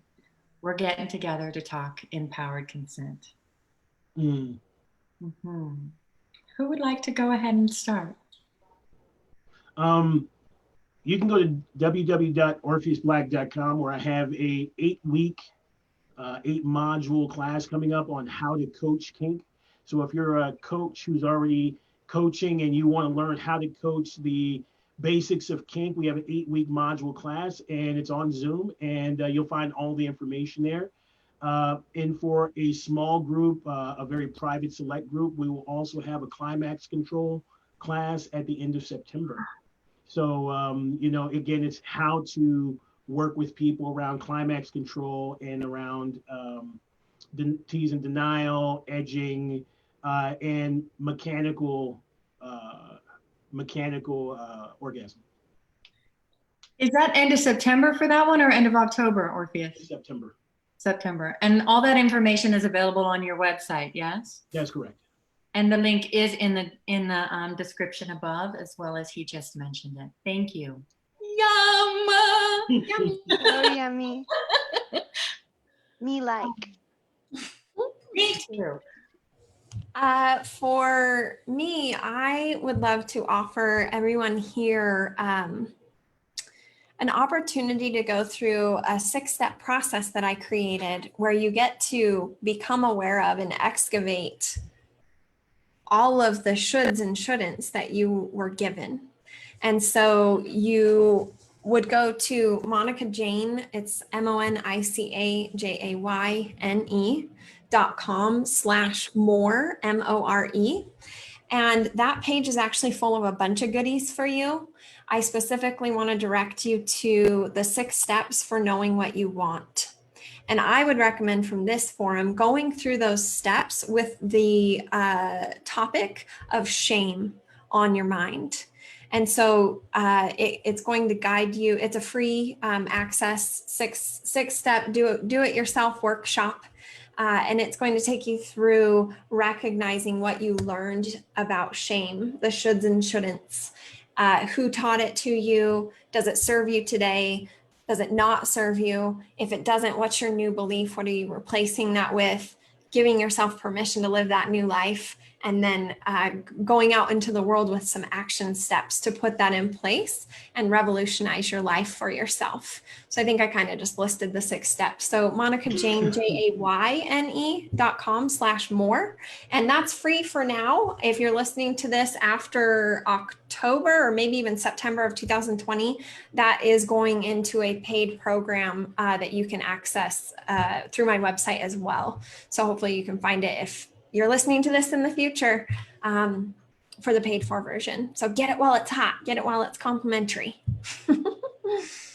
We're getting together to talk empowered consent. Who would like to go ahead and start? You can go to www.orpheusblack.com, where I have a 8-week, 8-module class coming up on how to coach kink. So if you're a coach who's already coaching and you want to learn how to coach the basics of kink, we have an 8-week module class, and it's on Zoom, and you'll find all the information there. And for a small group, a very private select group, we will also have a climax control class at the end of September. So, again, it's how to work with people around climax control and around tease and denial, edging, and mechanical orgasm. Is that end of September for that one or end of October, Orpheus? September. September. And all that information is available on your website, yes? That's correct. And the link is in the description above, as well as he just mentioned it. Thank you. Yum! Yummy. So yummy. Me like. Me too. For me, I would love to offer everyone here an opportunity to go through a 6-step process that I created where you get to become aware of and excavate all of the shoulds and shouldn'ts that you were given. And so you would go to Monica Jayne, it's MonicAJayne.com/more, MORE. And that page is actually full of a bunch of goodies for you. I specifically want to direct you to the 6 steps for knowing what you want. And I would recommend from this forum going through those steps with the topic of shame on your mind. And so it's going to guide you. It's a free access 6-step do-it-yourself workshop. And it's going to take you through recognizing what you learned about shame, the shoulds and shouldn'ts, who taught it to you, does it serve you today, does it not serve you? If it doesn't, what's your new belief? What are you replacing that with? Giving yourself permission to live that new life, and then going out into the world with some action steps to put that in place and revolutionize your life for yourself. So I think I kind of just listed the 6 steps. So Monica Jayne, JAYNE.com/more. And that's free for now. If you're listening to this after October or maybe even September of 2020, that is going into a paid program that you can access through my website as well. So hopefully you can find it if you're listening to this in the future for the paid for version. So get it while it's hot, get it while it's complimentary.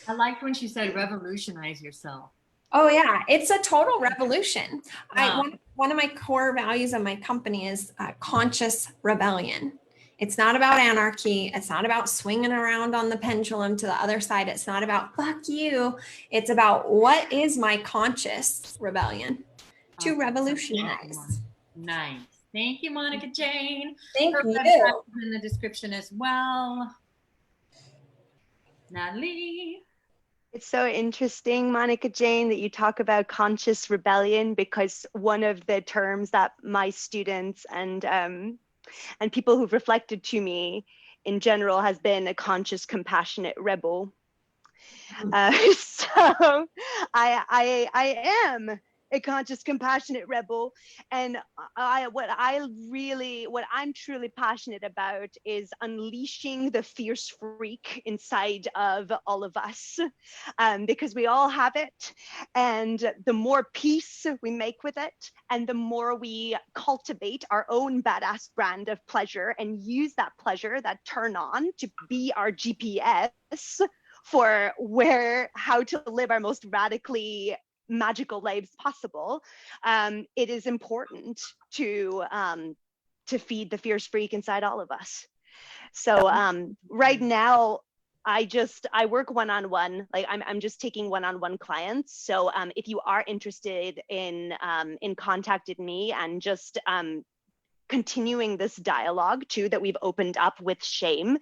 I liked when she said revolutionize yourself. Oh yeah, it's a total revolution. Wow. One of my core values of my company is conscious rebellion. It's not about anarchy. It's not about swinging around on the pendulum to the other side. It's not about fuck you. It's about what is my conscious rebellion to revolutionize. Nice. Thank you, Monica Jayne. Thank Her you. website is in the description as well. Natalie. It's so interesting, Monica Jayne, that you talk about conscious rebellion, because one of the terms that my students and people who've reflected to me in general has been a conscious, compassionate rebel. So I am a conscious, compassionate rebel, and what I'm truly passionate about is unleashing the fierce freak inside of all of us, because we all have it, and the more peace we make with it, and the more we cultivate our own badass brand of pleasure and use that pleasure, that turn on, to be our GPS for how to live our most radically magical lives possible, it is important to feed the fierce freak inside all of us. So right now, I work one-on-one, like I'm just taking one-on-one clients. So if you are interested in contacting me and just continuing this dialogue too that we've opened up with shame,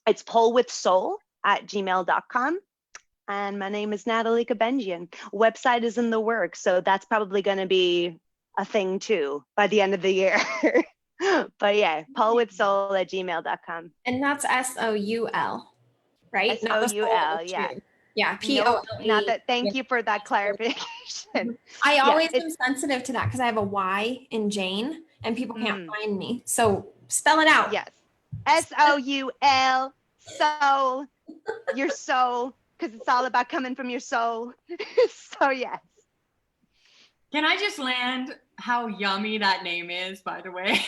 it's polewithsoul@gmail.com. And my name is Natalie Kabenjian. Website is in the works, so that's probably going to be a thing too by the end of the year. But yeah, polewithsoul@gmail.com. And that's SOUL, right? SOUL, yeah. Yeah, POLE. Not that. Thank you for that clarification. I always am sensitive to that because I have a Y in Jayne and people can't find me. So spell it out. Yes. SOUL, soul, your soul. Because it's all about coming from your soul. So yes. Can I just land how yummy that name is, by the way?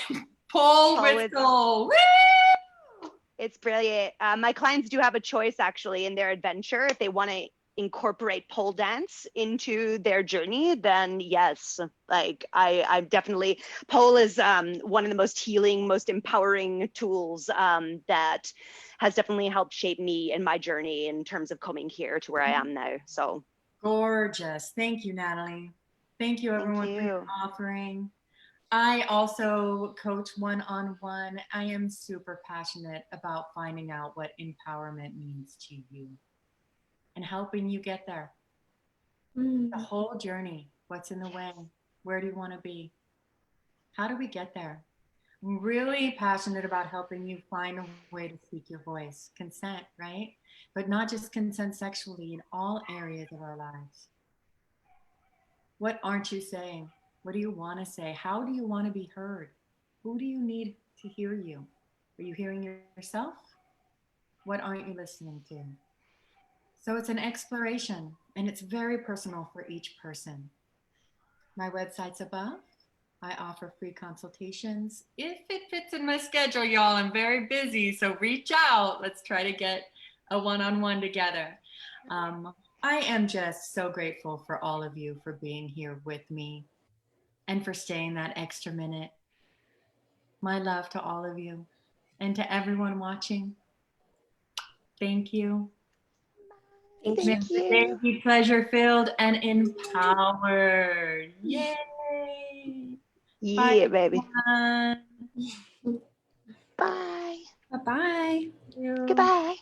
Pole with soul. Woo! It's brilliant. My clients do have a choice actually in their adventure. If they want to incorporate pole dance into their journey, then yes, like I definitely, pole is one of the most healing, most empowering tools that has definitely helped shape me in my journey in terms of coming here to where I am now. So gorgeous. Thank you, Natalie. Thank you, everyone, thank for your you. offering. I also coach one-on-one. I am super passionate about finding out what empowerment means to you and helping you get there. The whole journey. What's in the way? Where do you want to be? How do we get there? I'm really passionate about helping you find a way to speak your voice. Consent, right? But not just consent sexually, in all areas of our lives. What aren't you saying? What do you want to say? How do you want to be heard? Who do you need to hear you? Are you hearing yourself? What aren't you listening to? So it's an exploration, and it's very personal for each person. My website's above. I offer free consultations. If it fits in my schedule, y'all, I'm very busy, so reach out. Let's try to get a one-on-one together. I am just so grateful for all of you for being here with me and for staying that extra minute. My love to all of you and to everyone watching. Thank you. Thank May you. the day be pleasure-filled and empowered. Yay! Yeah, Bye, baby. everyone. Bye. Bye-bye. Goodbye.